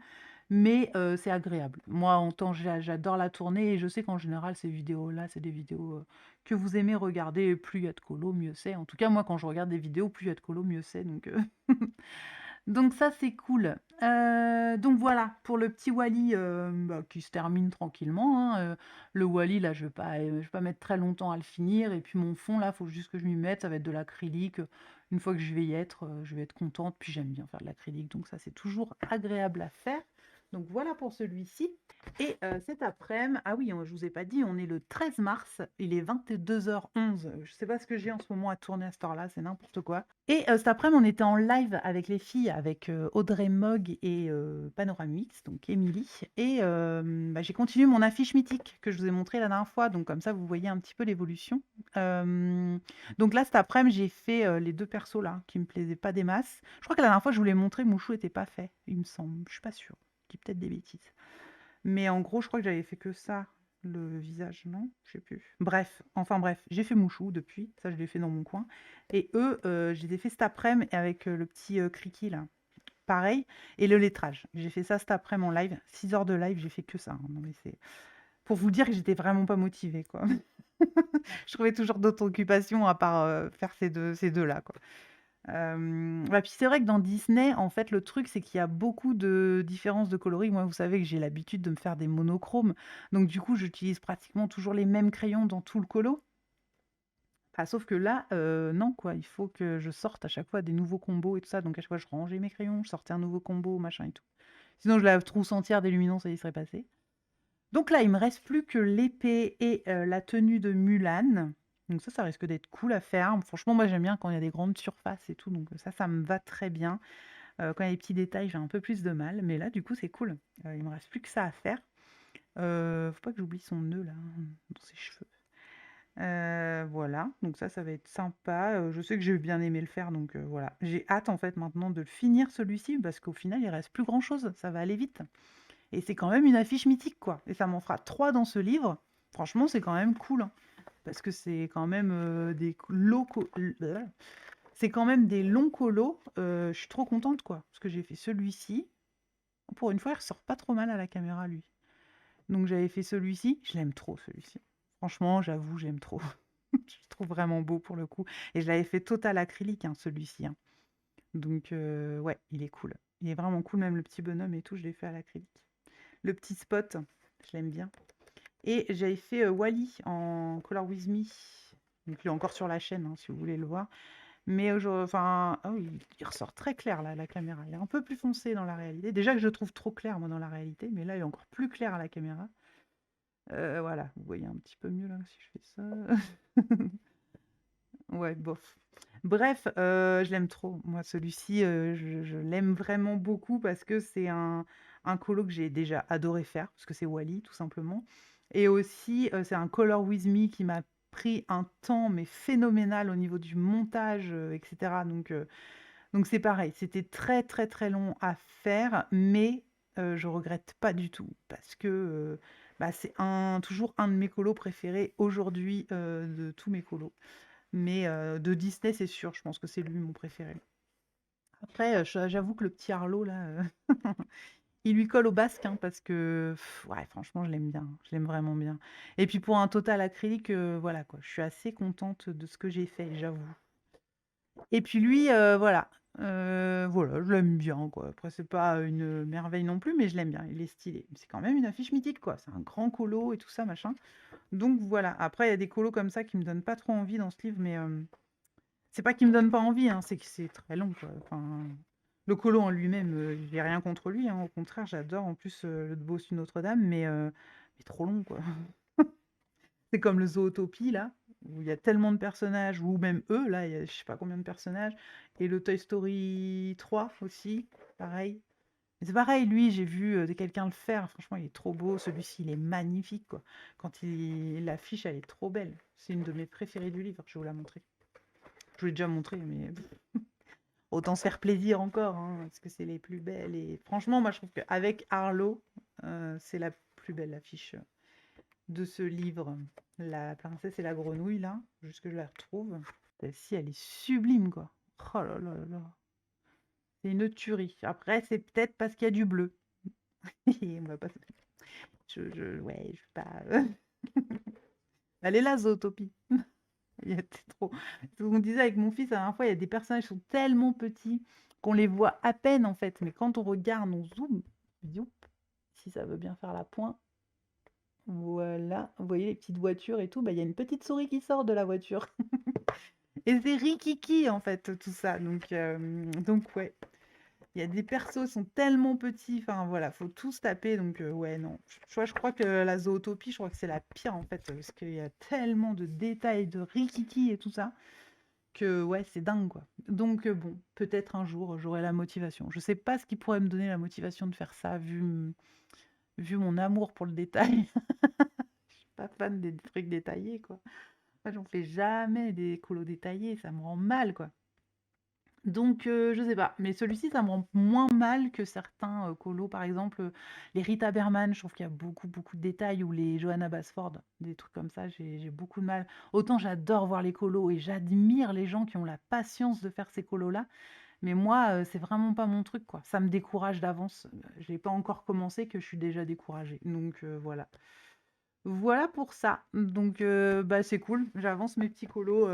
mais c'est agréable. Moi, en temps j'adore la tourner et je sais qu'en général, ces vidéos-là, c'est des vidéos, que vous aimez regarder. Plus il y a de colos, mieux c'est. En tout cas, moi, quand je regarde des vidéos, plus il y a de colos, mieux c'est, donc donc ça, c'est cool. Donc voilà, pour le petit Wally, bah, qui se termine tranquillement, hein, le Wally, là, je vais pas mettre très longtemps à le finir et puis mon fond, là, faut juste que je m'y mette, ça va être de l'acrylique, une fois que je vais y être, je vais être contente, puis j'aime bien faire de l'acrylique, donc ça, c'est toujours agréable à faire. Donc voilà pour celui-ci et cet après-midi ah oui, je vous ai pas dit, on est le 13 mars, il est 22h11, je sais pas ce que j'ai en ce moment à tourner à cette heure-là, c'est n'importe quoi et cet après-midi, on était en live avec les filles, avec, Audrey Mogg et Panoramix, donc Émilie et bah, j'ai continué mon affiche mythique que je vous ai montré la dernière fois, donc comme ça, vous voyez un petit peu l'évolution. Donc là, cet après-midi, j'ai fait, les 2 persos là, qui me plaisaient pas des masses. Je crois que la dernière fois, je vous l'ai montré, Mouchou était pas fait, il me semble. Je suis pas sûre, je dis peut-être des bêtises. Mais en gros, je crois que j'avais fait que ça. le visage, non? Je sais plus. Bref, enfin bref, j'ai fait Mouchou depuis, ça je l'ai fait dans mon coin. Et eux, je les ai fait cet après-midi avec le petit Kriki là. Pareil. Et le lettrage. J'ai fait ça cet après-midi en live. 6 heures de live, j'ai fait que ça, hein. Non mais c'est pour vous dire que j'étais vraiment pas motivée, quoi. Je trouvais toujours d'autres occupations à part faire ces deux-là, quoi. Ouais, puis c'est vrai que dans Disney, en fait, le truc, c'est qu'il y a beaucoup de différences de coloris. Moi, vous savez que j'ai l'habitude de me faire des monochromes. Donc, du coup, j'utilise pratiquement toujours les mêmes crayons dans tout le colo. Enfin, sauf que là, non, quoi. Il faut que je sorte à chaque fois des nouveaux combos et tout ça. Donc, à chaque fois, je rangeais mes crayons, je sortais un nouveau combo, machin et tout. Sinon, je la trousse entière d'illuminance, ça y serait passé. Donc là, il me reste plus que l'épée et la tenue de Mulan. Donc ça risque d'être cool à faire. Franchement, moi, j'aime bien quand il y a des grandes surfaces et tout. Donc ça me va très bien. Quand il y a des petits détails, j'ai un peu plus de mal. Mais là, du coup, c'est cool. Il me reste plus que ça à faire. Faut pas que j'oublie son nœud, là, dans ses cheveux. Voilà, donc ça va être sympa. Je sais que j'ai bien aimé le faire, donc voilà. J'ai hâte, en fait, maintenant de le finir, celui-ci, parce qu'au final, il reste plus grand-chose. Ça va aller vite. Et c'est quand même une affiche mythique, quoi. Et ça m'en fera 3 dans ce livre. Franchement, c'est quand même cool, hein, parce que c'est quand même c'est quand même des longs colos. Je suis trop contente, quoi, parce que j'ai fait celui-ci. Pour une fois, il ressort pas trop mal à la caméra, lui. Donc j'avais fait celui-ci. Je l'aime trop, celui-ci. Franchement, j'avoue, j'aime trop. Je le trouve vraiment beau pour le coup. Et je l'avais fait total acrylique, hein, celui-ci, hein. Donc ouais, il est cool. Il est vraiment cool, même le petit bonhomme et tout, je l'ai fait à l'acrylique. Le petit spot, je l'aime bien. Et j'avais fait Wally en Color With Me. Donc il est encore sur la chaîne, hein, si vous voulez le voir. Mais enfin, ah oui, il ressort très clair là, à la caméra. Il est un peu plus foncé dans la réalité. Déjà que je le trouve trop clair, moi, dans la réalité. Mais là, il est encore plus clair à la caméra. Voilà, vous voyez un petit peu mieux là, si je fais ça. Ouais, bof. Bref, je l'aime trop. Moi, celui-ci, je l'aime vraiment beaucoup parce que c'est un colo que j'ai déjà adoré faire, parce que c'est Wally, tout simplement. Et aussi, c'est un Color With Me qui m'a pris un temps, mais phénoménal au niveau du montage, etc. Donc c'est pareil, c'était très, très, très long à faire, mais je regrette pas du tout parce que, bah, c'est toujours un de mes colos préférés aujourd'hui, de tous mes colos. Mais de Disney, c'est sûr, je pense que c'est lui mon préféré. Après, j'avoue que le petit Arlo là, il lui colle au basque, hein, parce que ouais, franchement, je l'aime bien, je l'aime vraiment bien. Et puis pour un total acrylique, voilà quoi, je suis assez contente de ce que j'ai fait, j'avoue. Et puis lui, voilà, je l'aime bien, quoi. Après, c'est pas une merveille non plus, mais je l'aime bien, il est stylé. C'est quand même une affiche mythique, quoi. C'est un grand colo et tout ça, machin. Donc voilà. Après, il y a des colos comme ça qui me donnent pas trop envie dans ce livre, mais c'est pas qu'il me donne pas envie, hein, c'est que c'est très long, quoi. Enfin, le colo en lui-même, j'ai rien contre lui, hein. Au contraire, j'adore en plus le de Bossu Notre-Dame, mais trop long, quoi. C'est comme le Zootopie, là, où il y a tellement de personnages, ou même eux, là, il y a je sais pas combien de personnages. Et le Toy Story 3 aussi, pareil. Mais c'est pareil, lui, j'ai vu quelqu'un le faire. Franchement, il est trop beau. Celui-ci, il est magnifique, quoi. Quand l'affiche, elle est trop belle. C'est une de mes préférées du livre. Je vais vous la montrer. Je vous l'ai déjà montré, mais autant se faire plaisir encore, hein, parce que c'est les plus belles. Et franchement, moi, je trouve qu'avec Arlo, c'est la plus belle affiche de ce livre. La princesse et la grenouille, là, juste que je la retrouve. Celle-ci, elle est sublime, quoi. Oh là là là là. C'est une tuerie. Après, c'est peut-être parce qu'il y a du bleu. On va pas... Ouais, je sais pas. Elle est là, Zootopie. Il y a trop. C'est ce qu'on disait avec mon fils la dernière fois, il y a des personnages qui sont tellement petits qu'on les voit à peine, en fait. Mais quand on regarde, on zoome. Youp, si ça veut bien faire la pointe. Voilà, vous voyez les petites voitures et tout, bah, il y a une petite souris qui sort de la voiture. Et c'est rikiki en fait, tout ça. Donc ouais, il y a des persos qui sont tellement petits, enfin voilà, faut tous taper. Donc ouais, non. Je crois que la zootopie, je crois que c'est la pire en fait, parce qu'il y a tellement de détails, de rikiki et tout ça, que ouais, c'est dingue quoi. Donc bon, peut-être un jour j'aurai la motivation. Je sais pas ce qui pourrait me donner la motivation de faire ça, vu mon amour pour le détail. Je suis pas fan des trucs détaillés quoi. Moi, j'en fais jamais des colos détaillés, ça me rend mal, quoi. Donc je sais pas, mais celui-ci, ça me rend moins mal que certains, colos, par exemple, les Rita Berman, je trouve qu'il y a beaucoup, beaucoup de détails ou les Johanna Basford, des trucs comme ça, j'ai beaucoup de mal. Autant j'adore voir les colos et j'admire les gens qui ont la patience de faire ces colos-là, mais moi, c'est vraiment pas mon truc, quoi. Ça me décourage d'avance, j'ai pas encore commencé que je suis déjà découragée, donc voilà. Voilà pour ça. Donc, bah, c'est cool. J'avance mes petits colos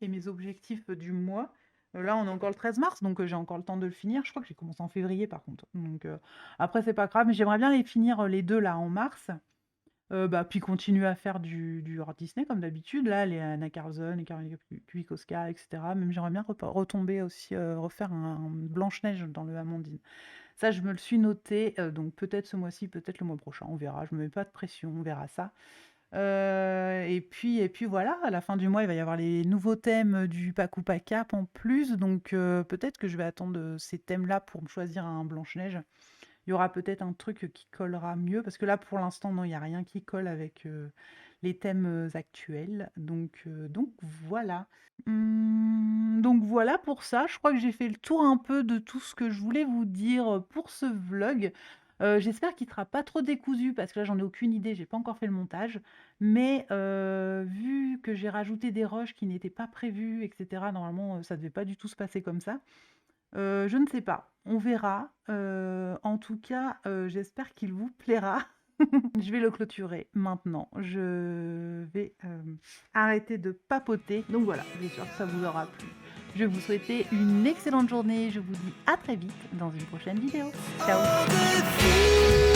et mes objectifs du mois. Là, on est encore le 13 mars, donc j'ai encore le temps de le finir. Je crois que j'ai commencé en février, par contre. Donc, après, c'est pas grave, mais j'aimerais bien les finir les deux là en mars. Bah, puis continuer à faire du hors Disney comme d'habitude. Là, les Anna Carlson, les Caroline Kwiatkowska, etc. Même j'aimerais bien retomber aussi, refaire un Blanche-Neige dans le Amandine. Ça, je me le suis noté, donc peut-être ce mois-ci, peut-être le mois prochain, on verra. Je me mets pas de pression, on verra ça. Et puis voilà, à la fin du mois, il va y avoir les nouveaux thèmes du Pacu Pacap en plus, donc peut-être que je vais attendre ces thèmes-là pour me choisir un Blanche-Neige. Il y aura peut-être un truc qui collera mieux, parce que là, pour l'instant, non, il y a rien qui colle avec les thèmes actuels. Donc voilà. Donc voilà pour ça. Je crois que j'ai fait le tour un peu de tout ce que je voulais vous dire pour ce vlog. J'espère qu'il sera pas trop décousu parce que là j'en ai aucune idée, j'ai pas encore fait le montage. Mais vu que j'ai rajouté des rushs qui n'étaient pas prévus, etc., normalement ça devait pas du tout se passer comme ça. Je ne sais pas, on verra. En tout cas, j'espère qu'il vous plaira. Je vais le clôturer maintenant. Je vais arrêter de papoter. Donc voilà, j'espère que ça vous aura plu. Je vais vous souhaiter une excellente journée. Je vous dis à très vite dans une prochaine vidéo. Ciao!